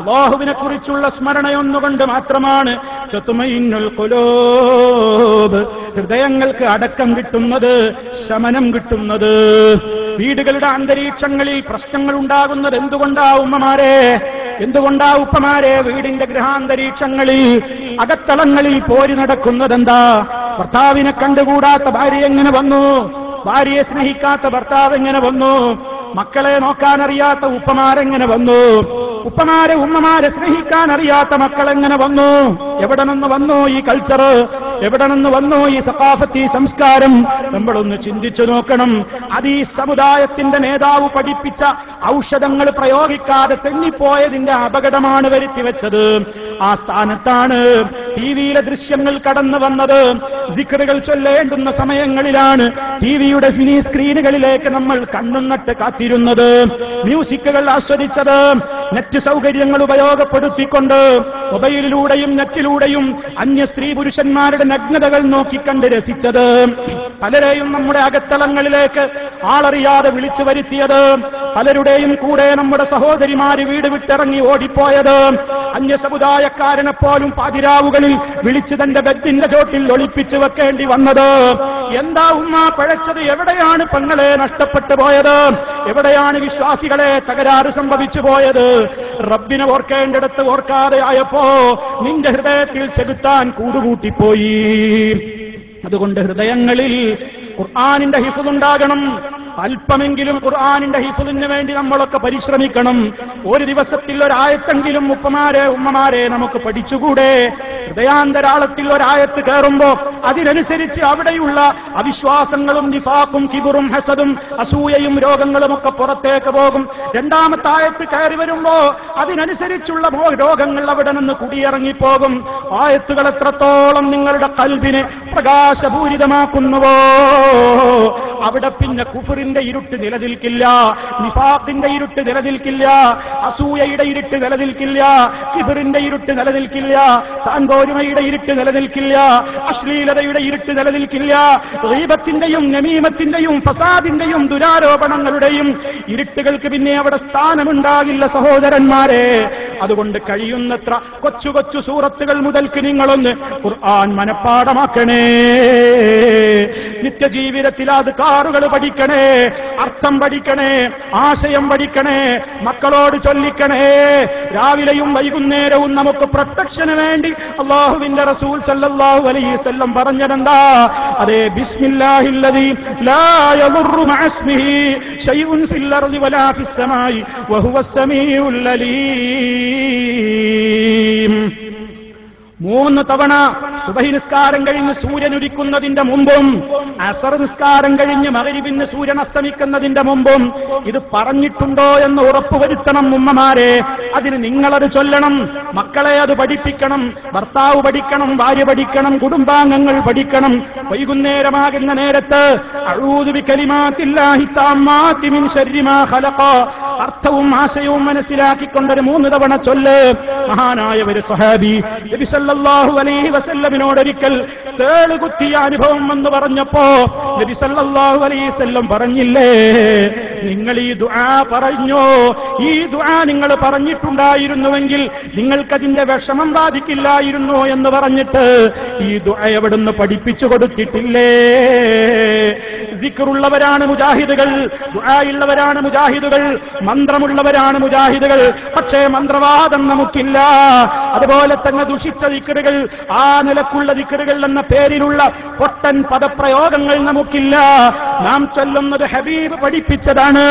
A: അല്ലാഹുവിനെ കുറിച്ചുള്ള സ്മരണയൊന്നുകൊണ്ട് മാത്രമാണ് തത്മഇന്നുൽ ഖുലൂബ്, ഹൃദയങ്ങൾക്ക് അടക്കം കിട്ടുന്നത്, ശമനം കിട്ടുന്നത്. വീടുകളുടെ അന്തരീക്ഷങ്ങളിൽ പ്രശ്നങ്ങൾ ഉണ്ടാകുന്നത് എന്തുകൊണ്ടാ ഉമ്മമാരെ, എന്തുകൊണ്ടാ ഉപ്പമാരെ? വീടിന്റെ ഗൃഹാന്തരീക്ഷങ്ങളിൽ അകത്തളങ്ങളിൽ പോരി നടക്കുന്നതെന്താ? ഭർത്താവിനെ കണ്ടുകൂടാത്ത ഭാര്യ എങ്ങനെ വന്നു? ഭാര്യയെ സ്നേഹിക്കാത്ത ഭർത്താവ് എങ്ങനെ വന്നു? മക്കളെ നോക്കാൻ അറിയാത്ത ഉപ്പമാരെങ്ങനെ വന്നു? ഉപ്പമാരെ ഉമ്മമാരെ സ്നേഹിക്കാൻ അറിയാത്ത മക്കൾ എങ്ങനെ വന്നു? എവിടെ നിന്ന് വന്നു ഈ കൾച്ചർ? എവിടെ നിന്ന് വന്നു ഈ സഖാഫത്തി സംസ്കാരം? നമ്മളൊന്ന് ചിന്തിച്ചു നോക്കണം. അത് ഈ സമുദായത്തിന്റെ നേതാവ് പഠിപ്പിച്ച ഔഷധങ്ങൾ പ്രയോഗിക്കാതെ തെന്നിപ്പോയതിന്റെ അപകടമാണ് വരുത്തിവെച്ചത്. ആ സ്ഥാനത്താണ് ടിവിയിലെ ദൃശ്യങ്ങൾ കടന്നു വന്നത്. ദിക്റുകൾ ചൊല്ലേണ്ടുന്ന സമയങ്ങളിലാണ് ടിവിയുടെ മിനി സ്ക്രീനുകളിലേക്ക് നമ്മൾ കണ്ണുനട്ട് കാത്തിരുന്നത്, മ്യൂസിക്കുകൾ ആസ്വദിച്ചത്, നെറ്റ് സൗകര്യങ്ങൾ ഉപയോഗപ്പെടുത്തിക്കൊണ്ട് മൊബൈലിലൂടെയും നെറ്റിലൂടെയും അന്യ സ്ത്രീ പുരുഷന്മാരുടെ നഗ്നതകൾ നോക്കിക്കണ്ട് രസിച്ചത്, പലരെയും നമ്മുടെ അകത്തളങ്ങളിലേക്ക് ആളറിയാതെ വിളിച്ചു വരുത്തിയത്, പലരുടെയും കൂടെ നമ്മുടെ സഹോദരിമാര് വീട് വിട്ടിറങ്ങി ഓടിപ്പോയത്, അന്യ സമുദായക്കാരനെ പോലും പാതിരാവുകളിൽ വിളിച്ച് തന്റെ ബെഡിന്റെ ചോട്ടിൽ ഒളിപ്പിച്ചു വെക്കേണ്ടി വന്നത്. എന്താ ഉമ്മ പഴച്ചത്? എവിടെയാണ് പെങ്ങളെ നഷ്ടപ്പെട്ടു പോയത്? എവിടെയാണ് വിശ്വാസികളെ തകരാറ് സംഭവിച്ചു പോയത്? റബ്ബിനെ ഓർക്കേണ്ടിടത്ത് ഓർക്കാതെ ആയപ്പോ നിന്റെ ഹൃദയത്തിൽ ചെകുത്താൻ കൂടുകൂട്ടിപ്പോയി. അതുകൊണ്ട് ഹൃദയങ്ങളിൽ ഖുർആനിന്റെ ഹിഫ്ളുണ്ടാകണം. അല്പമെങ്കിലും ഖുർആനിന്റെ ഹിഫ്ളിന് വേണ്ടി നമ്മളൊക്കെ പരിശ്രമിക്കണം. ഒരു ദിവസത്തിൽ ഒരായത്തെങ്കിലും ഉപ്പമാരെ ഉമ്മമാരെ നമുക്ക് പഠിച്ചുകൂടെ? ഹൃദയാന്തരാളത്തിൽ ഒരായത്ത് കയറുമ്പോ അതിനനുസരിച്ച് അവിടെയുള്ള അവിശ്വാസങ്ങളും നിഫാഖും കിബറും ഹസദും അസൂയയും രോഗങ്ങളും ഒക്കെ പുറത്തേക്ക് പോകും. രണ്ടാമത്തെ ആയത്ത് കയറി വരുമ്പോ അതിനനുസരിച്ചുള്ള രോഗങ്ങൾ അവിടെ നിന്ന് കുടിയിറങ്ങിപ്പോകും. ആയത്തുകൾ എത്രത്തോളം നിങ്ങളുടെ ഖൽബിനെ പ്രകാശപൂരിതമാക്കുന്നുവോ അവിടെ പിന്നെ കുഫ്ർ കുഫറിന്റെ ഇരുട്ട് നിലനിൽക്കില്ല, നിഫാഖിന്റെ ഇരുട്ട് നിലനിൽക്കില്ല, അസൂയയുടെ ഇരുട്ട് നിലനിൽക്കില്ല, കിബറിന്റെ ഇരുട്ട് നിലനിൽക്കില്ല, താൻപോരുമയുടെ ഇരുട്ട് നിലനിൽക്കില്ല, അശ്ലീലതയുടെ ഇരുട്ട് നിലനിൽക്കില്ല, ഗീബത്തിന്റെയും നമീമത്തിന്റെയും ഫസാദിന്റെയും ദുരാരോപണങ്ങളുടെയും ഇരുട്ടുകൾക്ക് പിന്നെ അവിടെ സ്ഥാനമുണ്ടാകില്ല സഹോദരന്മാരെ. അതുകൊണ്ട് കഴിയുന്നത്ര കൊച്ചു കൊച്ചു സൂറത്തുകൾ മുതൽക്ക് നിങ്ങളൊന്ന് ഖുർആൻ മനഃപ്പാഠമാക്കണേ. നിത്യജീവിതത്തിൽ അദ്കാറുകൾ പഠിക്കണേ, അർത്ഥം പഠിക്കണേ, ആശയം പഠിക്കണേ, മക്കളോട് ചൊല്ലിക്കണേ. രാവിലെയും വൈകുന്നേരവും നമുക്ക് പ്രൊട്ടക്ഷന് വേണ്ടി അല്ലാഹുവിന്റെ റസൂൽ സല്ലല്ലാഹു അലൈഹി വസല്ലം പറഞ്ഞതെന്താ? അതേ ബിസ്മില്ലാഹില്ലദീ ലാ യദുറു മഅസ്മിഹി ശൈഉൻ ഫിൽ അർളി വലാ ഫിസ് സമാഇ വഹുവസ് സമീഉൽ അലീം. 3 തവണ സുബഹി നിസ്കാരം കഴിഞ്ഞ് സൂര്യൻ ഉദിക്കുന്നതിന്റെ മുമ്പും അസർ നിസ്കാരം കഴിഞ്ഞ് മഗ്രിബിന് സൂര്യൻ അസ്തമിക്കുന്നതിന്റെ മുമ്പും ഇത് പറഞ്ഞിട്ടുണ്ടോ എന്ന് ഉറപ്പുവരുത്തണം ഉമ്മമാരെ. അതിന് നിങ്ങളത് ചൊല്ലണം, മക്കളെ അത് പഠിപ്പിക്കണം, ഭർത്താവ് പഠിക്കണം, ഭാര്യ പഠിക്കണം, കുടുംബാംഗങ്ങൾ പഠിക്കണം. വൈകുന്നേരമാകുന്ന നേരത്ത് അഊദു ബികലിമാത്തില്ലാഹി തമ്മാത്തി മിൻ ശർരി മാ ഖലഖ അർത്ഥവും ആശയവും മനസ്സിലാക്കിക്കൊണ്ടൊരു 3 തവണ ചൊല്ല്. മഹാനായ ഒരു സ്വഹാബി നബി സല്ലല്ലാഹു അലൈഹി വസല്ലമിനോട് ഒരിക്കൽ തേളുകുത്തിയ അനുഭവം എന്ന് പറഞ്ഞപ്പോ നബി സല്ലല്ലാഹു അലൈഹി വസല്ലം പറഞ്ഞില്ലേ, നിങ്ങൾ ഈ ദുആ പറഞ്ഞോ, ഈ ദുആ നിങ്ങൾ പറഞ്ഞിട്ടുണ്ടായിരുന്നുവെങ്കിൽ നിങ്ങൾക്കതിന്റെ വിഷമം ബാധിക്കില്ലായിരുന്നു എന്ന് പറഞ്ഞിട്ട് ഈ ദുആ എവിടുന്ന് പഠിപ്പിച്ചു കൊടുത്തിട്ടില്ലേ? ദിക്റുള്ളവരാണ് മുജാഹിദുകൾ, ദുആയുള്ളവരാണ് മുജാഹിദുകൾ, മന്ത്രമുള്ളവരാണ് മുജാഹിദുകൾ. പക്ഷേ മന്ത്രവാദം നമുക്കില്ല. അതുപോലെ തന്നെ ദുഷിച്ച ദിക്റുകൾ, ആ നിലക്കുള്ള ദിക്റുകൾ എന്ന പേരിലുള്ള പൊട്ടൻ പദപ്രയോഗങ്ങൾ നമുക്കില്ല. നാം ചൊല്ലുന്നത് ഹബീബ് പഠിപ്പിച്ചതാണ്.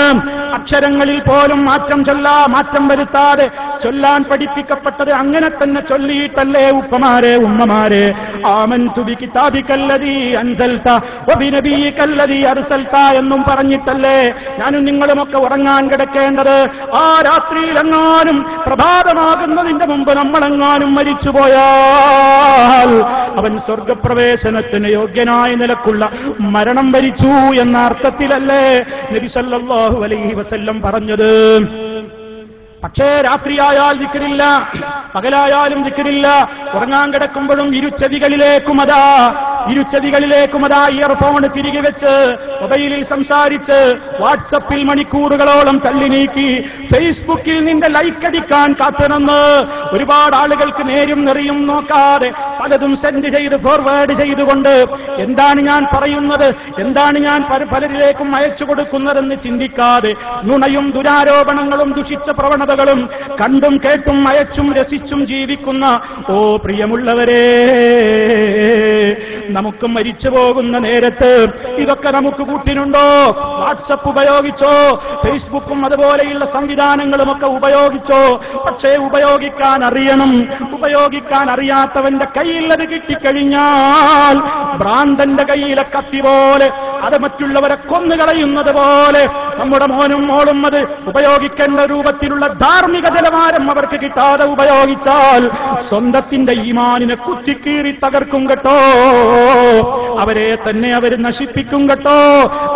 A: അക്ഷരങ്ങളിൽ പോലും മാറ്റം വരുത്താതെ ചൊല്ലാൻ പഠിപ്പിക്കപ്പെട്ടത് അങ്ങനെ തന്നെ ചൊല്ലിയിട്ടല്ലേ ഉപ്പമാരെ ഉമ്മമാരെ? ആമൻതു ബികിതാബികല്ലദീ അൻസൽത വബിനബിയികല്ലദീ അർസൽത എന്നും പറഞ്ഞിട്ടല്ലേ ഞാനും നിങ്ങളുമൊക്കെ ഉറങ്ങാൻ കിടക്കേണ്ടത്. ആ രാത്രിയിലെങ്ങാനും പ്രഭാതമാകുന്നതിന്റെ മുമ്പ് നമ്മളെങ്ങാനും മരിച്ചുപോയാൽ അവൻ സ്വർഗപ്രവേശനത്തിന് യോഗ്യനായ നിലക്കുള്ള മരണം വരിച്ചു എന്ന അർത്ഥത്തിലല്ലേ നബി സല്ലല്ലാഹു അലൈഹി വസല്ലം പറഞ്ഞത്. പക്ഷേ രാത്രിയായാൽ ദിക്റില്ല, പകലായാലും ദിക്റില്ല. ഉറങ്ങാൻ കിടക്കുമ്പോഴും ഇരുച്ചെവികളിലേക്കും അതാ ഇയർഫോൺ തിരികെ വെച്ച് മൊബൈലിൽ സംസാരിച്ച് വാട്സപ്പിൽ മണിക്കൂറുകളോളം തള്ളി നീക്കി ഫേസ്ബുക്കിൽ നിന്റെ ലൈക്ക് അടിക്കാൻ കാത്തുനിന്ന് ഒരുപാട് ആളുകൾക്ക് നേരും നെറിയും നോക്കാതെ പലതും സെൻഡ് ചെയ്ത് ഫോർവേഡ് ചെയ്തുകൊണ്ട് എന്താണ് ഞാൻ പറയുന്നത്, എന്താണ് ഞാൻ പലരിലേക്കും അയച്ചു കൊടുക്കുന്നതെന്ന് ചിന്തിക്കാതെ നുണയും ദുരാരോപണങ്ങളും ദുഷിച്ച പ്രവണതകളും കണ്ടും കേട്ടും അയച്ചും രസിച്ചും ജീവിക്കുന്ന ഓ പ്രിയമുള്ളവരെ, നമുക്ക് മരിച്ചു പോകുന്ന നേരത്ത് ഇതൊക്കെ നമുക്ക് കൂട്ടിനുണ്ടോ? വാട്സപ്പ് ഉപയോഗിച്ചോ, ഫേസ്ബുക്കും അതുപോലെയുള്ള സംവിധാനങ്ങളുമൊക്കെ ഉപയോഗിച്ചോ? പക്ഷേ ഉപയോഗിക്കാൻ അറിയണം. ഉപയോഗിക്കാൻ അറിയാത്തവന്റെ കയ്യിൽ അത് കിട്ടിക്കഴിഞ്ഞാൽ ഭ്രാന്തന്റെ കയ്യിലെ കത്തി പോലെ, അത് മറ്റുള്ളവരെ കൊന്നുകളയുന്നത് പോലെ നമ്മുടെ മോനും മോളും അത് ഉപയോഗിക്കേണ്ട രൂപത്തിലുള്ള ധാർമ്മിക നിലവാരം അവർക്ക് കിട്ടാതെ ഉപയോഗിച്ചാൽ സ്വന്തത്തിന്റെ ഈമാനിനെ കുത്തിക്കീറി തകർക്കും കേട്ടോ. അവരെ തന്നെ അവർ നശിപ്പിക്കും കേട്ടോ.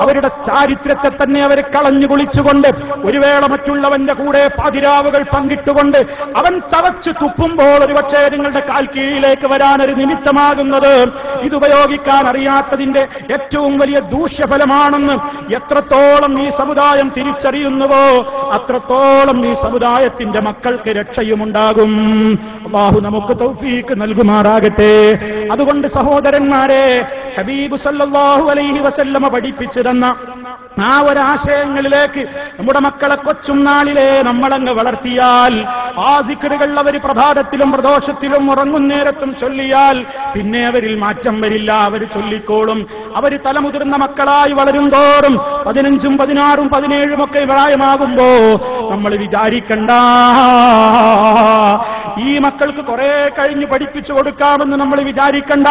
A: അവരുടെ ചാരിത്രത്തെ തന്നെ അവർ കളഞ്ഞു കുളിച്ചുകൊണ്ട് ഒരു വേള മറ്റുള്ളവന്റെ കൂടെ പാതിരാവുകൾ പങ്കിട്ടുകൊണ്ട് അവൻ ചവച്ചു തുപ്പുമ്പോൾ ഒരുപക്ഷേ നിങ്ങളുടെ കാൽ കീഴിലേക്ക് വരാനൊരു നിമിത്തമാകുന്നത് ഇതുപയോഗിക്കാൻ അറിയാത്തതിന്റെ ഏറ്റവും വലിയ ദൂഷ്യഫലമാണെന്ന് എത്രത്തോളം ഈ സമുദായം തിരിച്ചറിയുന്നുവോ അത്രത്തോളം ഈ സമുദായത്തിന്റെ മക്കൾക്ക് രക്ഷയുമുണ്ടാകും. അല്ലാഹു നമുക്ക് തൗഫീഖ് നൽകുമാറാകട്ടെ. അതുകൊണ്ട് സഹോദരന്മാരെ, ഹബീബ് സല്ലല്ലാഹു അലൈഹി വസല്ലമ പഠിപ്പിച്ചു തന്ന ആ ഒരാശയങ്ങളിലേക്ക് നമ്മുടെ മക്കളെ കൊച്ചും നാളിലെ നമ്മളങ്ങ് വളർത്തിയാൽ, ആ ദിക്റുകൾ അവർ പ്രഭാതത്തിലും പ്രദോഷത്തിലും ഉറങ്ങുന്നേരത്തും ചൊല്ലിയാൽ പിന്നെ അവരിൽ മാറ്റം വരില്ല. അവർ ചൊല്ലിക്കോളും. അവർ തലമുതിർന്ന മക്കളായി വളരും തോറും 15ഉം 16ഉം 17ഉം ഒക്കെ പ്രായമാകുമ്പോ നമ്മൾ വിചാരിക്കണ്ട ഈ മക്കൾക്ക് കുറെ കഴിഞ്ഞ് പഠിപ്പിച്ചു കൊടുക്കാമെന്ന് നമ്മൾ വിചാരിക്കണ്ട.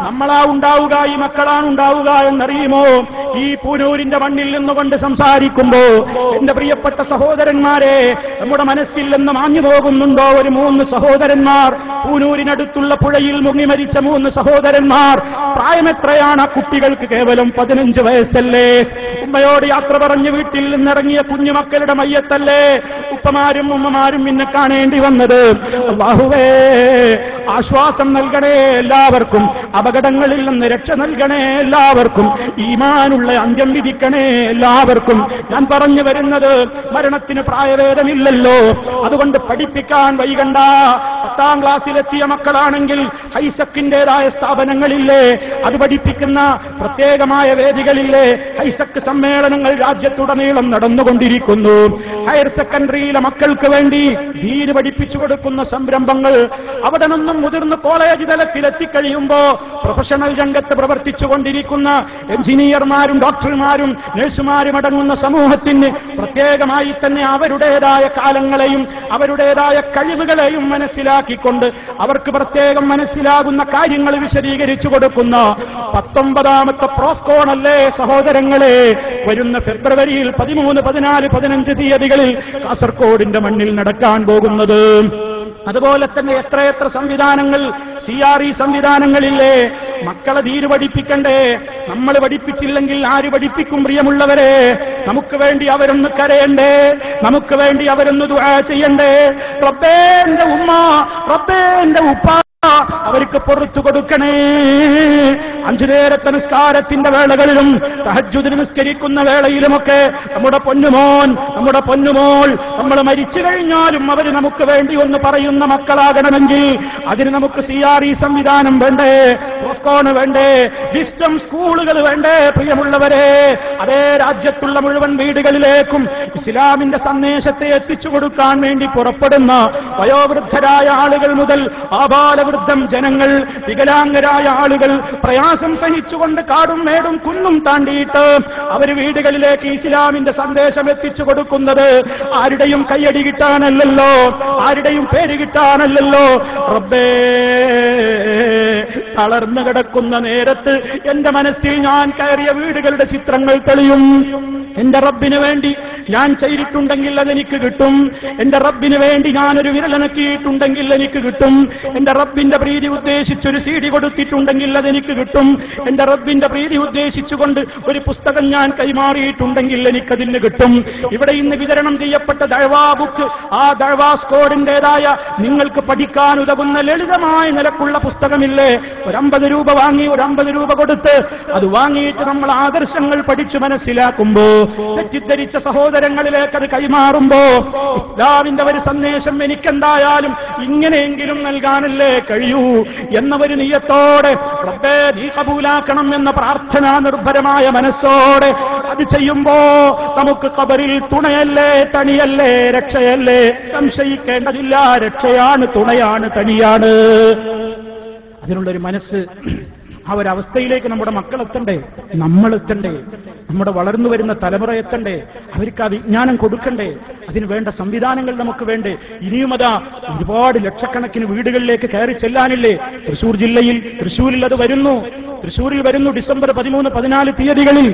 A: നമ്മളാ ഉണ്ടാവുക, ഈ മക്കളാണ് ഉണ്ടാവുക എന്നറിയുമോ? ഈ പൂനൂരിന്റെ മണ്ണിൽ നിന്നുകൊണ്ട് സംസാരിക്കുമ്പോ എന്റെ പ്രിയപ്പെട്ട സഹോദരന്മാരെ, നമ്മുടെ മനസ്സിൽ നിന്ന് മാഞ്ഞു പോകുന്നുണ്ടോ ഒരു 3 സഹോദരന്മാർ, പൂനൂരിനടുത്തുള്ള പുഴയിൽ മുങ്ങി മരിച്ച 3 സഹോദരന്മാർ. പ്രായമെത്രയാണ്? കുട്ടികൾക്ക് കേവലം 15 വയസ്സല്ലേ? ഉമ്മയോട് യാത്ര പറഞ്ഞ് വീട്ടിൽ നിന്നിറങ്ങിയ കുഞ്ഞുമക്കളുടെ മയ്യത്തല്ലേ ഉപ്പമാരും ഉമ്മമാരും പിന്നെ കാണേണ്ടി വന്നത്. അല്ലാഹുവേ, ആശ്വാസം നൽകണേ എല്ലാവർക്കും, അപകടങ്ങളിൽ നിന്ന് രക്ഷ നൽകണേ എല്ലാവർക്കും, ഈമാനുള്ള അന്ത്യം വിധിക്കണേ എല്ലാവർക്കും. ഞാൻ പറഞ്ഞു വരുന്നത്, മരണത്തിന് പ്രായഭേദമില്ലല്ലോ, അതുകൊണ്ട് പഠിപ്പിക്കാൻ വൈകണ്ട. 10ാം ക്ലാസ്സിലെത്തിയ മക്കളാണെങ്കിൽ ഹൈസക്കിന്റേതായ സ്ഥാപനങ്ങളില്ലേ, അത് പഠിപ്പിക്കുന്ന പ്രത്യേകമായ വേദികളില്ലേ, ഹൈസക്ക് സമ്മേളനങ്ങൾ രാജ്യത്തുടനീളം നടന്നുകൊണ്ടിരിക്കുന്നു. ഹയർ സെക്കൻഡറിയിലെ മക്കൾക്ക് വേണ്ടി ദീന് പഠിപ്പിച്ചു കൊടുക്കുന്ന സംരംഭങ്ങൾ, അവിടെ നിന്നും മുതിർന്ന് കോളേജ് തലത്തിലെത്തിക്കഴിയുമ്പോ പ്രൊഫഷണൽ രംഗത്ത് പ്രവർത്തിച്ചുകൊണ്ടിരിക്കുന്ന എഞ്ചിനീയർമാരും ഡോക്ടർമാരും നഴ്സുമാരും അടങ്ങുന്ന സമൂഹത്തിന് പ്രത്യേകമായി തന്നെ അവരുടേതായ കാലങ്ങളെയും അവരുടേതായ കഴിവുകളെയും മനസ്സിലാക്കിക്കൊണ്ട് അവർക്ക് പ്രത്യേകം മനസ്സിലാകുന്ന കാര്യങ്ങൾ വിശദീകരിച്ചു കൊടുക്കുന്ന 19ാമത്തെ പ്രോഫ്കോണല്ലേ സഹോദരങ്ങളെ, വരുന്ന ഫെബ്രുവരിയിൽ 13, 14, 15 തീയതികളിൽ കാസർഗോഡിന്റെ മണ്ണിൽ നടക്കാൻ പോകുന്നത്. അതുപോലെ തന്നെ എത്രയെത്ര സംവിധാനങ്ങൾ, CRE സംവിധാനങ്ങളില്ലേ. മക്കളെ ദീന് പഠിപ്പിക്കണ്ടേ? നമ്മൾ പഠിപ്പിച്ചില്ലെങ്കിൽ ആര് പഠിപ്പിക്കും? പ്രിയമുള്ളവരെ, നമുക്ക് വേണ്ടി അവരൊന്ന് കരയണ്ടേ? നമുക്ക് വേണ്ടി അവരൊന്ന് ദുആ ചെയ്യണ്ടേ? റബ്ബേ എന്റെ ഉമ്മ, റബ്ബേ എന്റെ ഉപ്പ, അവർക്ക് പുറത്തു കൊടുക്കണേ. 5 നേരത്തെ നിസ്കാരത്തിന്റെ വേളകളിലും തഹജ്ജുദിന് നിസ്കരിക്കുന്ന വേളയിലുമൊക്കെ നമ്മുടെ പൊന്നുമോൻ, നമ്മുടെ പൊന്നുമോൾ, നമ്മൾ മരിച്ചു കഴിഞ്ഞാലും അവർ നമുക്ക് വേണ്ടി ഒന്ന് പറയുന്ന മക്കളാകണമെങ്കിൽ അതിന് നമുക്ക് CRE സംവിധാനം വേണ്ടേ? പോപ്കോൺ വേണ്ടേ? വിസ്ഡം സ്കൂളുകൾ വേണ്ടേ? പ്രിയമുള്ളവരെ, അതേ രാജ്യത്തുള്ള മുഴുവൻ വീടുകളിലേക്കും ഇസ്ലാമിന്റെ സന്ദേശത്തെ എത്തിച്ചു കൊടുക്കാൻ വേണ്ടി പുറപ്പെടുന്ന വയോവൃദ്ധരായ ആളുകൾ മുതൽ ആബാലവൃദ്ധം ജനങ്ങൾ, വികലാംഗരായ ആളുകൾ പ്രയാസം സഹിച്ചുകൊണ്ട് കാടും മേടും കുന്നും താണ്ടിയിട്ട് അവർ വീടുകളിലേക്ക് ഇസ്ലാമിന്റെ സന്ദേശം എത്തിച്ചു കൊടുക്കുന്നത് ആരുടെയും കയ്യടി കിട്ടാനല്ലല്ലോ, ആരുടെയും പേര് കിട്ടാനല്ലല്ലോ. റബ്ബേ, തളർന്നു കിടക്കുന്ന നേരത്ത് എന്റെ മനസ്സിൽ ഞാൻ കയറിയ വീടുകളുടെ ചിത്രങ്ങൾ തെളിയും. എന്റെ റബ്ബിന് വേണ്ടി ഞാൻ ചെയ്തിട്ടുണ്ടെങ്കിൽ അതെനിക്ക് കിട്ടും. എന്റെ റബ്ബിന് വേണ്ടി ഞാനൊരു വിരലനക്കിയിട്ടുണ്ടെങ്കിൽ എനിക്ക് കിട്ടും. എന്റെ റബ്ബിന്റെ പ്രീതി ഉദ്ദേശിച്ചൊരു CD കൊടുത്തിട്ടുണ്ടെങ്കിൽ അതെനിക്ക് കിട്ടും. എന്റെ റബ്ബിന്റെ പ്രീതി ഉദ്ദേശിച്ചുകൊണ്ട് ഒരു പുസ്തകം ഞാൻ കൈമാറിയിട്ടുണ്ടെങ്കിൽ എനിക്കതിന് കിട്ടും. ഇവിടെ ഇന്ന് വിതരണം ചെയ്യപ്പെട്ട ദഅ്വാ ബുക്ക്, ആ ദഅ്വാ സ്കോഡിന്റേതായ നിങ്ങൾക്ക് പഠിക്കാൻ ഉതകുന്ന ലളിതമായ നിലക്കുള്ള പുസ്തകമില്ലേ, ഒരു 50 രൂപ വാങ്ങി, ഒരു 50 രൂപ കൊടുത്ത് അത് വാങ്ങിയിട്ട് നമ്മൾ ആദർശങ്ങൾ പഠിച്ചു മനസ്സിലാക്കുമ്പോ, തെറ്റിദ്ധരിച്ച സഹോദരങ്ങളിലേക്ക് അത് കൈമാറുമ്പോ, ഇസ്ലാമിന്റെ ഒരു സന്ദേശം എനിക്കെന്തായാലും ഇങ്ങനെയെങ്കിലും നൽകാനല്ലേ കഴിയൂ എന്ന ഒരു നിയ്യത്തോടെ, റബ്ബേ നീ കബൂലാക്കണം എന്ന പ്രാർത്ഥനാ നിർഭരമായ മനസ്സോടെ അത് ചെയ്യുമ്പോ നമുക്ക് ഖബറിൽ തുണയല്ലേ, തണിയല്ലേ, രക്ഷയല്ലേ? സംശയിക്കേണ്ടതില്ല, രക്ഷയാണ്, തുണയാണ്, തണിയാണ്. അതിനുള്ളൊരു മനസ്സ്, ആ ഒരവസ്ഥയിലേക്ക് നമ്മുടെ മക്കൾ എത്തണ്ടേ, നമ്മൾ എത്തണ്ടേ, നമ്മുടെ വളർന്നു വരുന്ന തലമുറ എത്തണ്ടേ, അവർക്ക് ആ വിജ്ഞാനം കൊടുക്കണ്ടേ, അതിന് വേണ്ട സംവിധാനങ്ങൾ നമുക്ക് വേണ്ടേ. ഇനിയും അതാ ഒരുപാട് ലക്ഷക്കണക്കിന് വീടുകളിലേക്ക് കയറി ചെല്ലാനില്ലേ. തൃശൂർ ജില്ലയിൽ, തൃശൂരിൽ അത് വരുന്നു, തൃശൂരിൽ വരുന്നു ഡിസംബർ 13, 14 തീയതികളിൽ.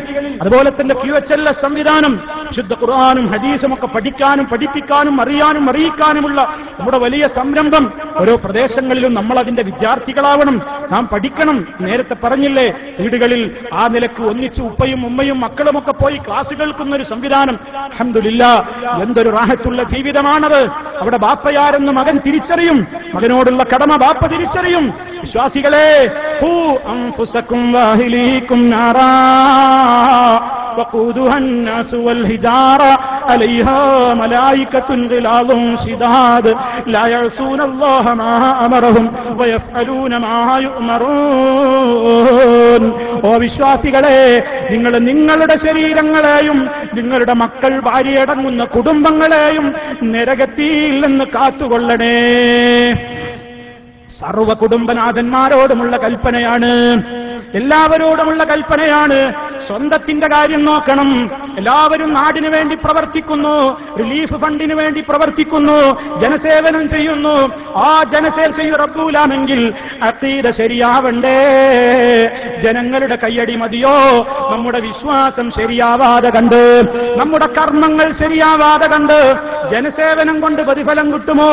A: അതുപോലെ തന്നെ QHLS സംവിധാനം, വിശുദ്ധ ഖുർആനും ഹദീസും ഒക്കെ പഠിക്കാനും പഠിപ്പിക്കാനും അറിയാനും അറിയിക്കാനുമുള്ള നമ്മുടെ വലിയ സംരംഭം. ഓരോ പ്രദേശങ്ങളിലും നമ്മൾ അതിന്റെ വിദ്യാർത്ഥികളാവണം, നാം പഠിക്കണം. നേരത്തെ പറഞ്ഞില്ലേ, വീടുകളിൽ ആ നിലക്ക് ഒന്നിച്ച് ഉപ്പയും ഉമ്മയും മക്കളുമൊക്കെ പോയി ക്ലാസ് കേൾക്കുന്നൊരു സംവിധാനം. അൽഹംദുലില്ലാഹ്, എന്തൊരു റാഹത്തുള്ള ജീവിതമാണത്. അവിടെ ബാപ്പയാരെന്ന് മകൻ തിരിച്ചറിയും, മകനോടുള്ള കടമ ബാപ്പ തിരിച്ചറിയും. വിശ്വാസികളെ, ഖൂ അൻഫുസകും വഅഹ്ലീകും നാറാ വഖൂദുഹാ الناس والحجارة عليها ملائكة غلاظ شداد لا يعصون الله ما أمرهم ويفعلون ما يؤمرون. ഓ വിശ്വാസികളെ, നിങ്ങൾ നിങ്ങളുടെ ശരീരങ്ങളെയും നിങ്ങളുടെ മക്കൾ, ഭാര്യയടങ്ങുന്ന കുടുംബങ്ങളെയും നരകത്തിൽ നിന്ന് കാത്തുകൊള്ളണേ. സർവ കുടുംബനാഥന്മാരോടുമുള്ള കൽപ്പനയാണ്. എല്ലാവരോടുമുള്ള കൽപ്പനയാണ്. സ്വന്തത്തിന്റെ കാര്യം നോക്കണം. എല്ലാവരും നാടിനു വേണ്ടി പ്രവർത്തിക്കുന്നു, റിലീഫ് ഫണ്ടിന് വേണ്ടി പ്രവർത്തിക്കുന്നു, ജനസേവനം ചെയ്യുന്നു. ആ ജനസേവനം ചെയ്യും റബ്ബൂലാമെങ്കിൽ അഖീദ ശരിയാവണ്ടേ? ജനങ്ങളുടെ കയ്യടി മതിയോ? നമ്മുടെ വിശ്വാസം ശരിയാവാതെ കണ്ട്, നമ്മുടെ കർമ്മങ്ങൾ ശരിയാവാതെ കണ്ട് ജനസേവനം കൊണ്ട് പ്രതിഫലം കിട്ടുമോ?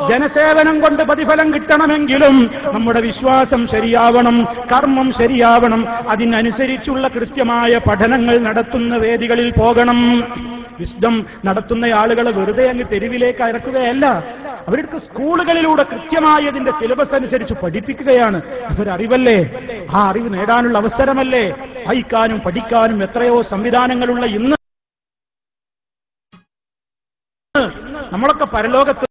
A: ജനസേവനം കൊണ്ട് പ്രതിഫലം കിട്ടണമെങ്കിലും നമ്മുടെ വിശ്വാസം ശരിയാവണം, കർമ്മം ശരിയാവണം. അതിനനുസരിച്ചുള്ള കൃത്യമായ പഠനങ്ങൾ നടത്തുന്ന വേദികളിൽ പോകണം. വിസ്ഡം നടത്തുന്ന ആളുകളെ വെറുതെ അങ്ങ് തെരുവിലേക്ക് ഇറക്കുകയല്ല, അവർക്ക് സ്കൂളുകളിലൂടെ കൃത്യമായി അതിന്റെ സിലബസ് അനുസരിച്ച് പഠിപ്പിക്കുകയാണ്. അതൊരറിവല്ലേ? ആ അറിവ് നേടാനുള്ള അവസരമല്ലേ? വായിക്കാനും പഠിക്കാനും എത്രയോ സംവിധാനങ്ങളുള്ള ഇന്ന് നമ്മളൊക്കെ പരലോകത്ത്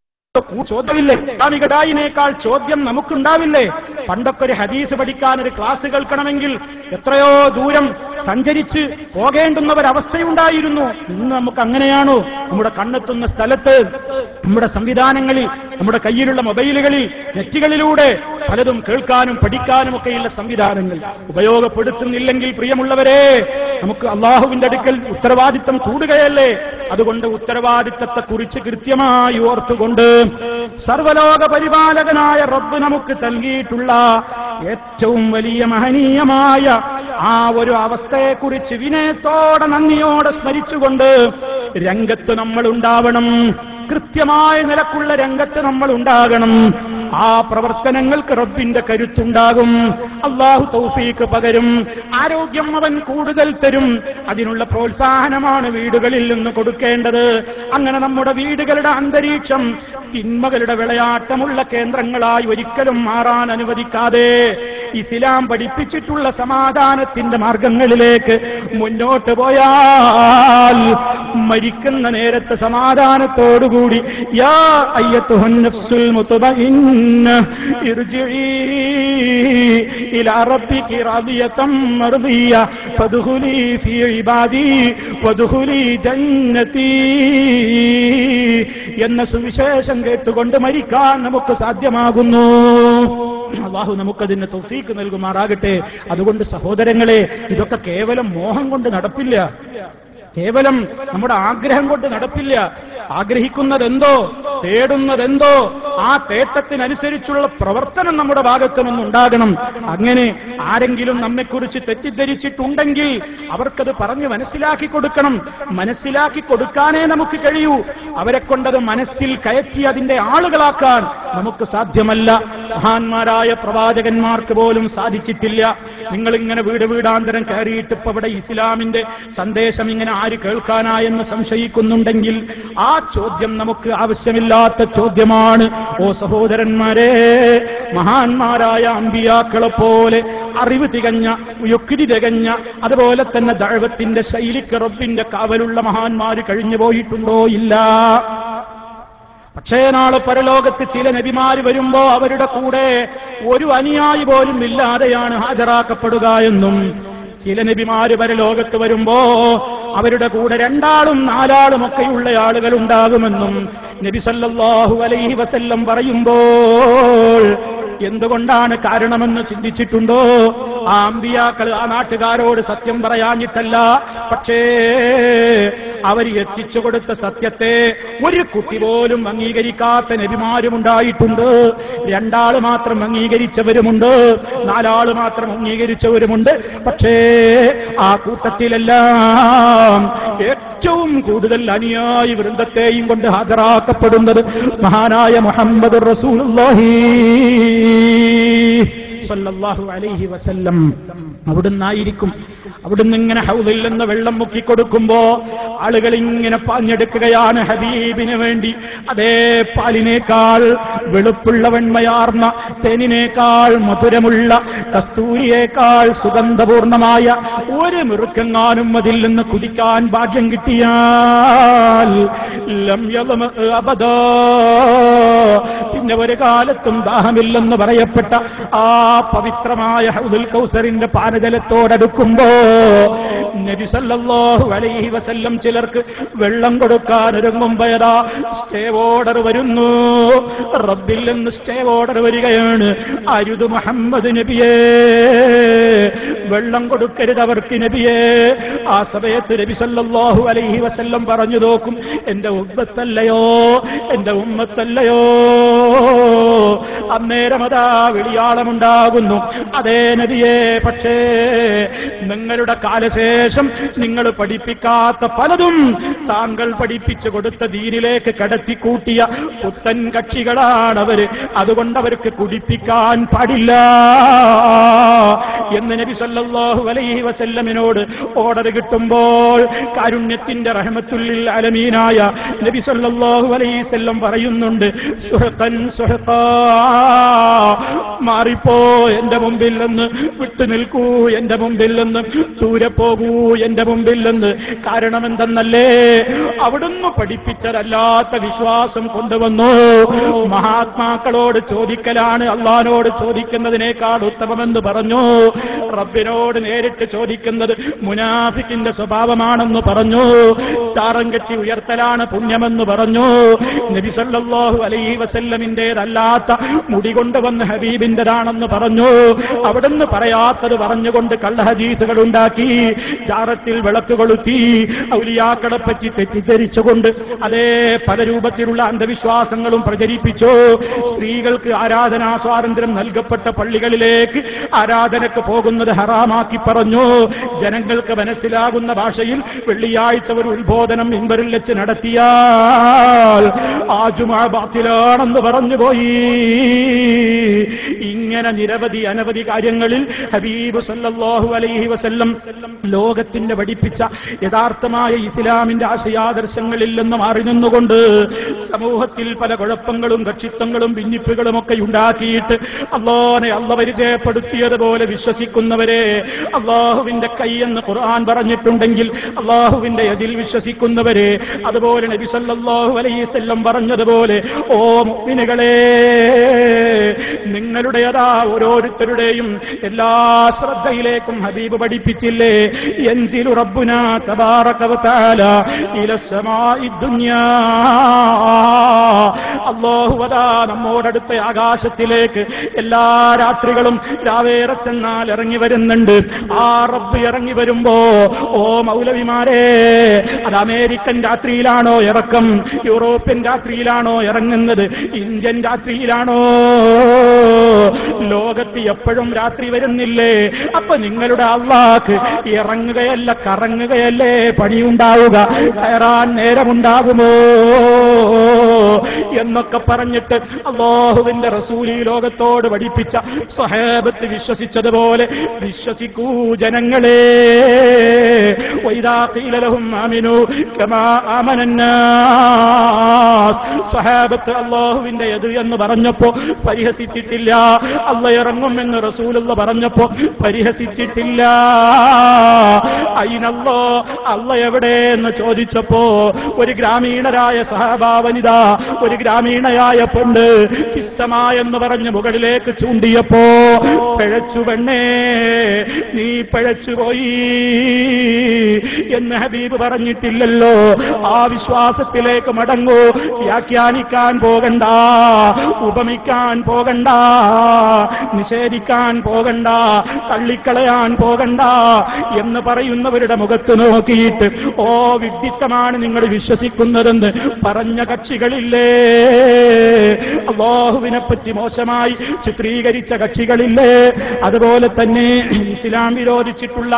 A: ചോദ്യമില്ലേ? ഇസ്ലാമികടായിനേക്കാൾ ചോദ്യം നമുക്കുണ്ടാവില്ലേ? പണ്ടൊക്കെ ഒരു ഹദീസ് പഠിക്കാൻ, ഒരു ക്ലാസ് കേൾക്കണമെങ്കിൽ എത്രയോ ദൂരം സഞ്ചരിച്ച് പോകേണ്ടുന്നവരവസ്ഥയുണ്ടായിരുന്നു. ഇന്ന് നമുക്ക് അങ്ങനെയാണോ? നമ്മുടെ കണ്ണെത്തുന്ന സ്ഥലത്ത്, നമ്മുടെ സംവിധാനങ്ങളിൽ, നമ്മുടെ കയ്യിലുള്ള മൊബൈലുകളിൽ, നെറ്റുകളിലൂടെ പലതും കേൾക്കാനും പഠിക്കാനും ഒക്കെയുള്ള സംവിധാനങ്ങൾ ഉപയോഗപ്പെടുത്തുന്നില്ലെങ്കിൽ പ്രിയമുള്ളവരെ, നമുക്ക് അള്ളാഹുവിന്റെ അടുക്കൽ ഉത്തരവാദിത്തം കൂടുകയല്ലേ? അതുകൊണ്ട് ഉത്തരവാദിത്തത്തെ കുറിച്ച് കൃത്യമായി ഓർത്തുകൊണ്ട് സർവലോക പരിപാലകനായ റബ്ബ് നമുക്ക് നൽകിയിട്ടുള്ള ഏറ്റവും വലിയ മഹനീയമായ ആ ഒരു അവസ്ഥയെക്കുറിച്ച് വിനയത്തോടെ, നന്ദിയോടെ സ്മരിച്ചുകൊണ്ട് രംഗത്ത് നമ്മൾ ഉണ്ടാവണം. കൃത്യമായ നിലക്കുള്ള രംഗത്ത് നമ്മൾ ഉണ്ടാകണം. ആ പ്രവർത്തനങ്ങൾക്ക് റബ്ബിന്റെ കരുത്തുണ്ടാകും. അള്ളാഹു തൗഫീക്ക് പകരും. ആരോഗ്യം അവൻ കൂടുതൽ തരും. അതിനുള്ള പ്രോത്സാഹനമാണ് വീടുകളിൽ നിന്ന് കൊടുക്കേണ്ടത്. അങ്ങനെ നമ്മുടെ വീടുകളുടെ അന്തരീക്ഷം തിന്മകളുടെ വിളയാട്ടമുള്ള കേന്ദ്രങ്ങളായി ഒരിക്കലും മാറാൻ അനുവദിക്കാതെ ഇസ്ലാം പഠിപ്പിച്ചിട്ടുള്ള സമാധാനത്തിന്റെ മാർഗങ്ങളിലേക്ക് മുന്നോട്ട് പോയാൽ മരിക്കുന്ന നേരത്തെ സമാധാനത്തോടുകൂടി യാ അയ്യത്തുഹൻ നഫ്സുൽ മുത്മഇന്ന ഇർജിഇ ഇലാ റബ്ബികി റാദിയതൻ മർദിയ ഫദ്ഖുലി ഫീ ഇബാദി വദ്ഖുലി ജന്നതി എന്ന സുവിശേഷം കേട്ടുകൊണ്ട് മരിക്കാൻ നമുക്ക് സാധ്യമാകുന്നു. അല്ലാഹു നമുക്കതിന് തൗഫീക്ക് നൽകുമാറാകട്ടെ. അതുകൊണ്ട് സഹോദരങ്ങളെ, ഇതൊക്കെ കേവലം മോഹം കൊണ്ട് നടപ്പില്ല, കേവലം നമ്മുടെ ആഗ്രഹം കൊണ്ട് നടപ്പില്ല. ആഗ്രഹിക്കുന്നതെന്തോ, തേടുന്നതെന്തോ, ആ തേട്ടത്തിനനുസരിച്ചുള്ള പ്രവർത്തനം നമ്മുടെ ഭാഗത്തു നിന്നുണ്ടാകണം. അങ്ങനെ ആരെങ്കിലും നമ്മെക്കുറിച്ച് തെറ്റിദ്ധരിച്ചിട്ടുണ്ടെങ്കിൽ അവർക്കത് പറഞ്ഞ് മനസ്സിലാക്കി കൊടുക്കണം. മനസ്സിലാക്കി കൊടുക്കാനേ നമുക്ക് കഴിയൂ. അവരെ കൊണ്ടത് മനസ്സിൽ കയറ്റി അതിന്റെ ആളുകളാക്കാൻ നമുക്ക് സാധ്യമല്ല. മഹാന്മാരായ പ്രവാചകന്മാർക്ക് പോലും സാധിച്ചിട്ടില്ല. നിങ്ങളിങ്ങനെ വീട് വീടാന്തരം കയറിയിട്ട് ഇപ്പൊ ഇവിടെ ഇസ്ലാമിന്റെ സന്ദേശം ഇങ്ങനെ ആര് കേൾക്കാനായെന്ന് സംശയിക്കുന്നുണ്ടെങ്കിൽ ആ ചോദ്യം നമുക്ക് ആവശ്യമില്ലാത്ത ചോദ്യമാണ്. ഓ സഹോദരന്മാരെ, മഹാന്മാരായ അമ്പിയാക്കളെ പോലെ അറിവ് തികഞ്ഞ, യുക്തി തികഞ്ഞ, അതുപോലെ തന്നെ ദഅവത്തിന്റെ ശൈലിക്ക് റബ്ബിന്റെ കാവലുള്ള മഹാന്മാര് കഴിഞ്ഞു പോയിട്ടുണ്ടോ? ഇല്ല. പക്ഷേ നാളെ പരലോകത്ത് ചില നബിമാര് വരുമ്പോ അവരുടെ കൂടെ ഒരു അനുയായി പോലും ഇല്ലാതെയാണ് ഹാജരാക്കപ്പെടുക എന്നും, ചില നബിമാര് പരലോകത്ത് വരുമ്പോ അവരുടെ കൂടെ 2 ആളും 4 ആളും ഒക്കെയുള്ള ആളുകൾ ഉണ്ടാകുമെന്നും നബി സല്ലല്ലാഹു അലൈഹി വസല്ലം പറയുമ്പോൾ എന്തുകൊണ്ടാണ് കാരണമെന്ന് ചിന്തിച്ചിട്ടുണ്ടോ? ആ അമ്പിയാക്കൾ ആ നാട്ടുകാരോട് സത്യം പറയാഞ്ഞിട്ടല്ല, പക്ഷേ അവർ എത്തിച്ചു കൊടുത്ത സത്യത്തെ ഒരു കുട്ടി പോലും അംഗീകരിക്കാത്ത നബിമാരുമുണ്ടായിട്ടുണ്ട്. 2 ആള് മാത്രം അംഗീകരിച്ചവരുമുണ്ട്, 4 ആള് മാത്രം അംഗീകരിച്ചവരുമുണ്ട്. പക്ഷേ ആ കൂട്ടത്തിലെല്ലാം ഏറ്റവും കൂടുതൽ അനുയായി വൃന്ദത്തെയും കൊണ്ട് ഹാജരാക്കപ്പെടുന്നത് മഹാനായ മുഹമ്മദുർ റസൂലുള്ളാഹി സല്ലല്ലാഹു അലൈഹി വസല്ലം. അവിടുന്നായിരിക്കും. അവിടുന്ന് ഇങ്ങനെ ഹൗദിൽ നിന്ന് വെള്ളം മുക്കിക്കൊടുക്കുമ്പോ ആളുകൾ ഇങ്ങനെ പാഞ്ഞെടുക്കുകയാണ് ഹബീബിന് വേണ്ടി. അതേ പാലിനേക്കാൾ വെളുപ്പുള്ള വെണ്മയാർന്ന, തേനിനേക്കാൾ മധുരമുള്ള, കസ്തൂരിയേക്കാൾ സുഗന്ധപൂർണമായ ഒരു മിറുക്കെങ്ങാനും അതിൽ നിന്ന് കുടിക്കാൻ ഭാഗ്യം കിട്ടിയാൽ ലം യളമ അബദാ, പിന്നെ ഒരു കാലത്തും ദാഹമില്ലെന്ന് പറയപ്പെട്ട ആ പവിത്രമായ ഹൗദുൽ കൗസറിന്റെ പാനജലത്തോടടുക്കുമ്പോ നബി സല്ലല്ലാഹു അലൈഹി വസല്ലം ചിലർക്ക് വെള്ളം കൊടുക്കാൻ ഒരുങ്ങുമ്പോഴതാ സ്റ്റേ ഓർഡർ വരുന്നു. റബ്ബിൽ നിന്ന് സ്റ്റേ ഓർഡർ വരികയാണ്. അരുത് മുഹമ്മദ് നബിയേ, വെള്ളം കൊടുക്കരുത് അവർക്ക് നബിയേ. ആ സമയത്ത് നബി സല്ലല്ലാഹു അലൈഹി വസല്ലം പറഞ്ഞു നോക്കും, എന്റെ ഉമ്മത്തല്ലയോ, എന്റെ ഉമ്മത്തല്ലയോ. അന്നേരം അതാ വിളിയാളമുണ്ടാകുന്നു, അതേ നബിയേ, പക്ഷേ നിങ്ങളുടെ കാലശേഷം നിങ്ങൾ പഠിപ്പിക്കാത്ത പലതും താങ്കൾ പഠിപ്പിച്ചു കൊടുത്ത ദീനിലേക്ക് കടത്തിക്കൂട്ടിയ പുത്തൻ കക്ഷികളാണവര്, അതുകൊണ്ട് അവർക്ക് കുടിപ്പിക്കാൻ പാടില്ല എന്ന് നബി സല്ലല്ലാഹു അലൈഹി വസല്ലമിനോട് ഓർഡർ കിട്ടുമ്പോൾ കാരുണ്യത്തിന്റെ റഹ്മത്തുൽ ആലമീനായ നബി സല്ലല്ലാഹു അലൈഹി വസല്ലം പറയുന്നുണ്ട്, സുഹഖൻ സുഹഖാ, മാറിപ്പോ എന്റെ മുമ്പിൽ നിന്ന്, വിട്ടു നിൽക്കൂ എന്റെ മുമ്പിൽ നിന്ന്, ദൂരെ പോകൂ എന്റെ മുമ്പിൽ നിന്ന്. കാരണം എന്തെന്നല്ലേ, അവിടുന്ന് പഠിപ്പിച്ചതല്ലാത്ത വിശ്വാസം കൊണ്ടുവന്നു. മഹാത്മാക്കളോട് ചോദിക്കലാണ് അള്ളാനോട് ചോദിക്കുന്നതിനേക്കാൾ ഉത്തമമെന്ന് പറഞ്ഞു. റബ്ബിനോട് നേരിട്ട് ചോദിക്കുന്നത് മുനാഫിക്കിന്റെ സ്വഭാവമാണെന്ന് പറഞ്ഞു. ചാരം കെട്ടി ഉയർത്തലാണ് പുണ്യമെന്ന് പറഞ്ഞു. നബി സല്ലല്ലാഹു അലൈഹി വസല്ലമിന്റേതല്ലാത്ത മുടി കൊണ്ടുവന്ന് ഹബീബിന്റേതാണെന്ന് പറഞ്ഞു. അവിടുന്ന് പറയാത്തത് പറഞ്ഞുകൊണ്ട് കള്ളഹദീസുകൾ ഉണ്ടാക്കി, ചാരത്തിൽ വിളക്ക് കൊളുത്തി, ഔലിയാക്കളെ പറ്റി തെറ്റിദ്ധരിച്ചുകൊണ്ട് അതേ പല രൂപത്തിലുള്ള അന്ധവിശ്വാസങ്ങളും പ്രചരിപ്പിച്ചു. സ്ത്രീകൾക്ക് ആരാധനാ സ്വാതന്ത്ര്യം നൽകപ്പെട്ട പള്ളികളിലേക്ക് ആരാധനക്ക് പോകുന്നത് ഹറാമാക്കി പറഞ്ഞു. ജനങ്ങൾക്ക് മനസ്സിലാകുന്ന ഭാഷയിൽ വെള്ളിയാഴ്ച ഒരു ഉത്ബോധനം മിമ്പറിൽ വെച്ച് നടത്തിയാൽ ആ ജുമുഅ ബാത്തിലാണെന്ന് പറഞ്ഞുപോയി. ഇങ്ങനെ നിരവധി അനവധി കാര്യങ്ങളിൽ ഹബീബ് സല്ലല്ലാഹു അലൈഹി വസല്ലം ലോകത്തിന്റെ പഠിപ്പിച്ച യഥാർത്ഥമായ ഇസ്ലാമിന്റെ ആശയാദർശങ്ങളിൽ നിന്ന് മാറി നിന്നുകൊണ്ട് സമൂഹത്തിൽ പല കുഴപ്പങ്ങളും കക്ഷിത്വങ്ങളും ഭിന്നിപ്പുകളും ഒക്കെ ഉണ്ടാക്കിയിട്ട് അല്ലാഹുവിനെ അല്ലാഹു പരിചയപ്പെടുത്തിയതുപോലെ വിശ്വസിക്കുന്നവരെ, അല്ലാഹുവിന്റെ കൈ എന്ന് ഖുർആൻ പറഞ്ഞിട്ടുണ്ടെങ്കിൽ അല്ലാഹുവിന്റെ യദിൽ വിശ്വസിക്കുന്നവരെ, അതുപോലെ നബി സല്ലല്ലാഹു അലൈഹി വസല്ലം പറഞ്ഞതുപോലെ ഓ മുഅ്മിനുകളെ, നിങ്ങളുടേതാ ഓരോരുത്തരുടെയും എല്ലാ ശ്രദ്ധയിലേക്കും ഹബീബ് പഠിപ്പിച്ചില്ലേ, യൻസിലു റബ്ബുനാ തബാറക വ തആല ഇലസ്സമാഇ ദുനിയാ, അല്ലാഹു വദാ നമ്മോടടുത്ത ആകാശത്തിലേക്ക് എല്ലാ രാത്രികളും രാവേറെ ചെന്നാൽ ഇറങ്ങി വരുന്നുണ്ട്. ആ റബ്ബ് ഇറങ്ങി വരുമ്പോ ഓ മൗലവിമാരെ, അത് അമേരിക്കൻ രാത്രിയിലാണോ ഇറക്കം, യൂറോപ്യൻ രാത്രിയിലാണോ ഇറങ്ങുന്നത്, ഇന്ത്യൻ രാത്രിയിലാണോ? ലോകത്ത് എപ്പോഴും രാത്രി വരുന്നില്ലേ? അപ്പൊ നിങ്ങളുടെ അല്ലാഹ് ഇറങ്ങുകയല്ല കറങ്ങുകയല്ലേ പണിയുണ്ടാവുക, കയറാൻ നേരമുണ്ടാകുമോ എന്നൊക്കെ പറഞ്ഞിട്ട് അല്ലാഹുവിന്റെ റസൂൽ ഈ ലോകത്തോട് പഠിപ്പിച്ച സ്വഹാബത്ത് വിശ്വസിച്ചതുപോലെ വിശ്വസിക്കൂ ജനങ്ങളെ. വഇദാ ഖീല ലഹും ആമിനൂ കമാ ആമനന്നാസ്, സ്വഹാബത്ത് അല്ലാഹുവിന്റെ യദ് എന്ന് പറഞ്ഞപ്പോ പരിഹസിച്ചിട്ടില്ല. അല്ലാഹ് ഇറങ്ങുമെന്ന് റസൂലുള്ള പറഞ്ഞപ്പോ പരിഹസിച്ചിട്ടില്ല. അയ്നല്ലാ, അല്ലാഹ് എവിടെ എന്ന് ചോദിച്ചപ്പോ ഒരു ഗ്രാമീണരായ സഹാബാ വനിത, ഒരു ഗ്രാമീണയായ പെണ്ണ് ഇസ്സമാ എന്ന് പറഞ്ഞ് മുകളിലേക്ക് ചൂണ്ടിയപ്പോ, പിഴച്ചു പെണ്ണേ, നീ പിഴച്ചുപോയി എന്ന് ഹബീബ് പറഞ്ഞിട്ടില്ലല്ലോ. ആ വിശ്വാസത്തിലേക്ക് മടങ്ങൂ. വ്യാഖ്യാനിക്കാൻ പോകണ്ട, ഉപമിക്കാൻ പോകണ്ട, നിഷേധിക്കാൻ പോകണ്ട, തള്ളിക്കളയാൻ പോകണ്ട എന്ന് പറയുന്നവരുടെ മുഖത്ത് നോക്കിയിട്ട് ഓ വിഡ്ഢിത്തമാണ് നിങ്ങൾ വിശ്വസിക്കുന്നതെന്ന് പറഞ്ഞ കക്ഷികളില്ലേ? അല്ലാഹുവിനെ പറ്റി മോശമായി ചിത്രീകരിച്ച കക്ഷികളില്ലേ? അതുപോലെ തന്നെ ഇസ്ലാം വിരോധിച്ചിട്ടുള്ള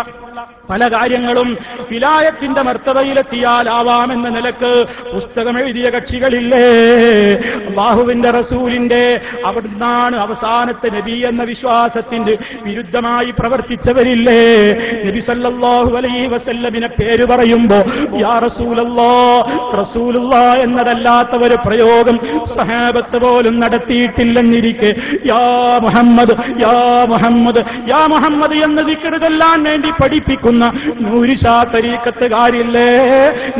A: പല കാര്യങ്ങളും വിലായത്തിന്റെ മർത്തബയിലെത്തിയാൽ ആവാമെന്ന നിലക്ക് പുസ്തകം എഴുതിയ കക്ഷികളില്ലേ? അല്ലാഹുവിന്റെ റസൂലിന്റെ അവിടുന്നാണ് അവസാനത്തെ നബി എന്ന വിശ്വാസത്തിന്റെ വിരുദ്ധമായി പ്രവർത്തിച്ചവരില്ലേ? നബി സല്ലല്ലാഹു അലൈഹി വസല്ലമിനെ പേര് പറയുമ്പോ യാ റസൂലല്ലാഹ്, റസൂലുള്ളാഹ് എന്നതല്ലാത്ത ഒരു പ്രയോഗം സഹാബത്ത് പോലും നടത്തിയിട്ടില്ലെന്നിരിക്കെ യാ മുഹമ്മദ്, യാ മുഹമ്മദ്, യാ മുഹമ്മദ് എന്ന് ദിക്ർ ചൊല്ലാൻ വേണ്ടി പഠിപ്പിക്കുന്നു ജീവിക്കുന്ന നൂരിഷാ തരീഖത്തുകാരില്ലേ,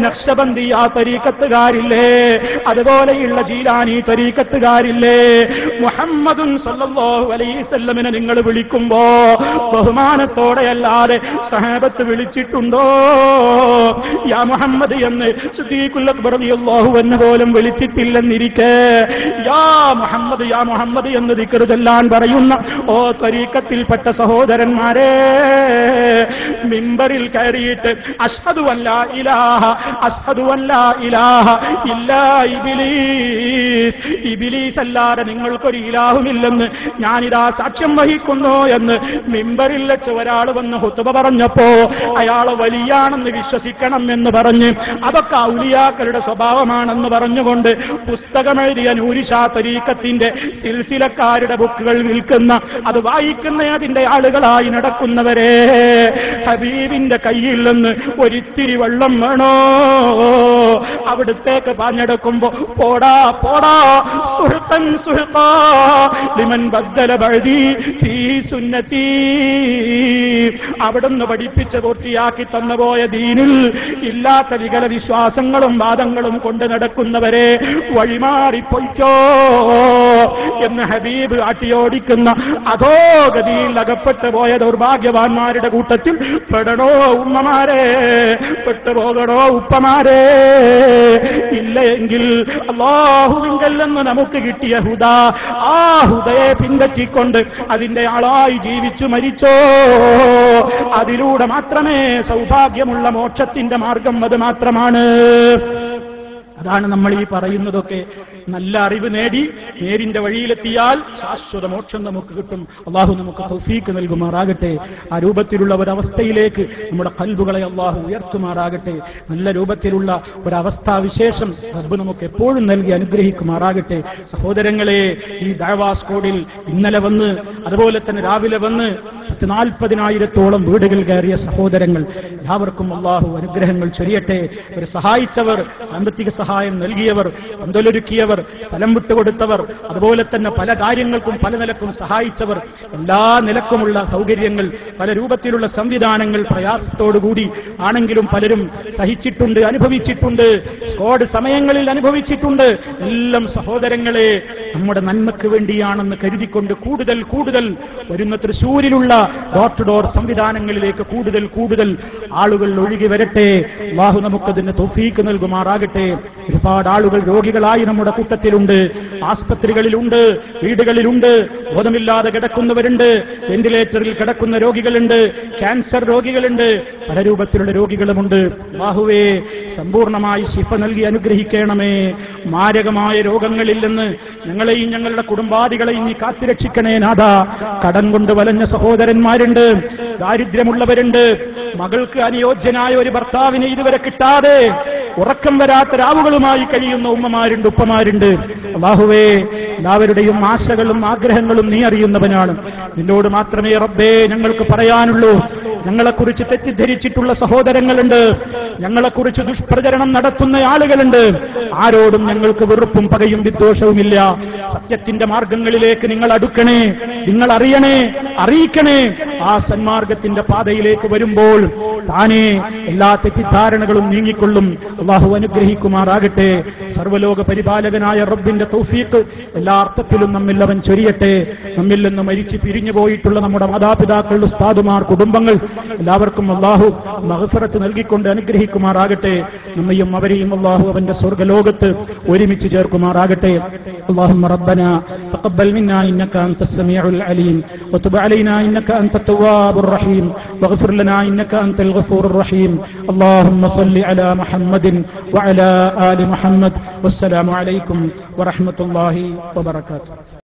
A: നഖ്ശബന്ദിയ തരീഖത്തുകാരില്ലേ, അതുപോലെയുള്ള ജീലാനി തരീഖത്തുകാരില്ലേ, മുഹമ്മദുൻ സല്ലല്ലാഹു അലൈഹി വസല്ലമിനെ നിങ്ങൾ വിളിക്കുമ്പോ ബഹുമാനത്തോടെ അല്ലാതെ സഹാബത്ത് വിളിച്ചിട്ടുണ്ടോ? യാ മുഹമ്മദ് എന്ന് സിദ്ദീഖുൽ അക്ബർ റളിയല്ലാഹു അൻഹു പോലും വിളിച്ചിട്ടില്ലെന്നിരിക്കെ യാ മുഹമ്മദ് എന്ന് ദിക്ർ ചൊല്ലാൻ പറയുന്ന ഓ ത്വരീഖത്തിൽപ്പെട്ട സഹോദരന്മാരെ, മിമ്പറിൽ കയറിയിട്ട് അഷ്ഹദു അല്ലാ ഇലാഹ ഇല്ലാ ഇബ്ലീസ് അല്ലാതെ നിങ്ങൾക്കൊരു ഇലാഹുമില്ലെന്ന് ഞാനിതാ സാക്ഷ്യം വഹിക്കുന്നു എന്ന് മിമ്പറിൽ വെച്ച് ഒരാൾ വന്ന് ഖുത്ബ പറഞ്ഞപ്പോ അയാളെ വലിയാണെന്ന് വിശ്വസിക്കണം എന്ന് പറഞ്ഞ് അതൊക്കെ ഔലിയാക്കളുടെ സ്വഭാവമാണെന്ന് പറഞ്ഞുകൊണ്ട് പുസ്തകമെഴുതിയ നൂരിഷാ തരീഖത്തിന്റെ സിൽസിലക്കാരുടെ ബുക്കുകൾ വിൽക്കുന്ന, അത് വായിക്കുന്ന അതിന്റെ ആളുകളായി നടക്കുന്നവരെ, ഹബീബിന്റെ കയ്യിൽ നിന്ന് ഒരിത്തിരി വെള്ളം വേണോ? അവിടുത്തേക്ക് പാഞ്ഞെടുക്കുമ്പോ പോടാ സുഹൃത്തൻ സുഹൃത്താ ലിമൻ ബദ്ദല ബഅദി ഫീ സുന്നതി, അവിടുന്ന് പഠിപ്പിച്ച് പൂർത്തിയാക്കി തന്നുപോയ ദീനിൽ ഇല്ലാത്ത വികല വിശ്വാസങ്ങളും വാദങ്ങളും കൊണ്ട് നടക്കുന്നവരെ വഴിമാറിപ്പോയിക്കോ എന്ന് ഹബീബ് ആട്ടിയോടിക്കുന്ന അധോഗതിയിൽ അകപ്പെട്ടു പോയ ദൗർഭാഗ്യവാന്മാരുടെ കൂട്ടത്തിൽ പെടണോ ഉമ്മമാരെ, പെട്ടുപോകണോ ഉപ്പമാരെ? ഇല്ലെങ്കിൽ അല്ലാഹുവിങ്കൽ നിന്ന് നമുക്ക് കിട്ടിയ ഹുദാ, ആ ഹുദയെ പിൻപറ്റിക്കൊണ്ട് അതിന്റെ ആളായി ജീവിച്ചു മരിച്ചോ? അതിലൂടെ മാത്രമേ സൗഭാഗ്യമുള്ള മോക്ഷത്തിന്റെ മാർഗം അത് മാത്രമാണ്. അതാണ് നമ്മൾ ഈ പറയുന്നതൊക്കെ. നല്ല അറിവ് നേടി നേരിന്റെ വഴിയിലെത്തിയാൽ ശാശ്വത മോക്ഷം നമുക്ക് കിട്ടും. അള്ളാഹു നമുക്ക് തൗഫീക്ക് നൽകുമാറാകട്ടെ. ആ രൂപത്തിലുള്ള ഒരവസ്ഥയിലേക്ക് നമ്മുടെ ഖൽബുകളെ അള്ളാഹു ഉയർത്തുമാറാകട്ടെ. നല്ല രൂപത്തിലുള്ള ഒരവസ്ഥാവിശേഷം റബ്ബ് നമുക്ക് എപ്പോഴും നൽകി അനുഗ്രഹിക്കുമാറാകട്ടെ. സഹോദരങ്ങളെ, ഈ ദഅവാ സ്ക്വാഡിൽ ഇന്നലെ വന്ന് അതുപോലെ തന്നെ രാവിലെ വന്ന് 40,000-ഓളം വീടുകൾ കയറിയ സഹോദരങ്ങൾ, എല്ലാവർക്കും അള്ളാഹു അനുഗ്രഹങ്ങൾ ചൊരിയട്ടെ. ഒരു സഹായിച്ചവർ, സാമ്പത്തിക സഹായം നൽകിയവർ, പന്തലൊരുക്കിയവർ, സ്ഥലം വിട്ടുകൊടുത്തവർ, അതുപോലെ തന്നെ പല കാര്യങ്ങൾക്കും പല നിലക്കും സഹായിച്ചവർ, എല്ലാ നിലക്കുമുള്ള സൗകര്യങ്ങൾ, പല രൂപത്തിലുള്ള സംവിധാനങ്ങൾ പ്രയാസത്തോടുകൂടി ആണെങ്കിലും പലരും സഹിച്ചിട്ടുണ്ട്, അനുഭവിച്ചിട്ടുണ്ട്, സ്ക്വാഡ് സമയങ്ങളിൽ അനുഭവിച്ചിട്ടുണ്ട്. എല്ലാം സഹോദരങ്ങളെ നമ്മുടെ നന്മക്ക് വേണ്ടിയാണെന്ന് കരുതിക്കൊണ്ട് കൂടുതൽ വരുന്ന തൃശ്ശൂരിലുള്ള ഡോർ ടു ഡോർ സംവിധാനങ്ങളിലേക്ക് കൂടുതൽ ആളുകൾ ഒഴുകി വരട്ടെ. അല്ലാഹു നമുക്കതിന് തൗഫീക്ക് നൽകുമാറാകട്ടെ. ഒരുപാട് ആളുകൾ രോഗികളായി നമ്മുടെ കൂട്ടത്തിലുണ്ട്, ആസ്പത്രികളിലുണ്ട്, വീടുകളിലുണ്ട്, ബോധമില്ലാതെ കിടക്കുന്നവരുണ്ട്, വെന്റിലേറ്ററിൽ കിടക്കുന്ന രോഗികളുണ്ട്, ക്യാൻസർ രോഗികളുണ്ട്, പല രൂപത്തിലുള്ള രോഗികളുമുണ്ട്. അല്ലാഹുവേ, സമ്പൂർണമായി ശിഫ നൽകി അനുഗ്രഹിക്കണമേ. മാരകമായ രോഗങ്ങളിൽ നിന്ന് ഞങ്ങളെയും ഞങ്ങളുടെ കുടുംബാദികളെയും നീ കാത്തുരക്ഷിക്കണേ നാഥാ. കടം കൊണ്ട് വലഞ്ഞ സഹോദരന്മാരുണ്ട്, ദാരിദ്ര്യമുള്ളവരുണ്ട്, മകൾക്ക് അനുയോജ്യനായ ഒരു ഭർത്താവിനെ ഇതുവരെ കിട്ടാതെ ഉറക്കം വരാത്ത രാവുകളുമായി കഴിയുന്ന ഉമ്മമാരുണ്ട്, ഉപ്പമാരുണ്ട്. അല്ലാഹുവേ, എല്ലാവരുടെയും ആശകളും ആഗ്രഹങ്ങളും നീ അറിയുന്നവനാണ്. നിന്നോട് മാത്രമേ റബ്ബേ ഞങ്ങൾക്ക് പറയാനുള്ളൂ. ഞങ്ങളെക്കുറിച്ച് തെറ്റിദ്ധരിച്ചിട്ടുള്ള സഹോദരങ്ങളുണ്ട്, ഞങ്ങളെക്കുറിച്ച് ദുഷ്പ്രചരണം നടത്തുന്ന ആളുകളുണ്ട്. ആരോടും ഞങ്ങൾക്ക് വെറുപ്പും പകയും വിദ്വേഷവുമില്ല. സത്യത്തിന്റെ മാർഗങ്ങളിലേക്ക് നിങ്ങൾ അടുക്കണേ, നിങ്ങൾ അറിയണേ, അറിയിക്കണേ. ആ സന്മാർഗത്തിന്റെ പാതയിലേക്ക് വരുമ്പോൾ താനേ എല്ലാ തെറ്റിദ്ധാരണകളും നീങ്ങിക്കൊള്ളും. അല്ലാഹു അനുഗ്രഹിക്കുമാറാകട്ടെ. സർവ്വലോക പരിപാലകനായ റബ്ബിന്റെ തൗഫീഖ് എല്ലാ അർത്ഥത്തിലും നമ്മിൽ അവൻ ചൊരിയട്ടെ. നമ്മിൽ നിന്ന് മരിച്ചു പിരിഞ്ഞു പോയിട്ടുള്ള നമ്മുടെ മാതാപിതാക്കൾ, ഉസ്താദുമാർ, കുടുംബങ്ങൾ എല്ലാവർക്കും അല്ലാഹു മഗ്ഫിറത്ത് നൽകിക്കൊണ്ട് അനുഗ്രഹിക്കുമാറാകട്ടെ. നമ്മയും അവരെയും അല്ലാഹു അവന്റെ സ്വർഗ്ഗലോകത്ത് ഒരുമിച്ച് ചേർക്കുമാറാകട്ടെ. اللهم ربنا تقبل منا إنك أنت السميع العليم وتب علينا إنك أنت التواب الرحيم واغفر لنا إنك أنت الغفور الرحيم. اللهم صل على محمد وعلى آل محمد والسلام عليكم ورحمة الله وبركاته.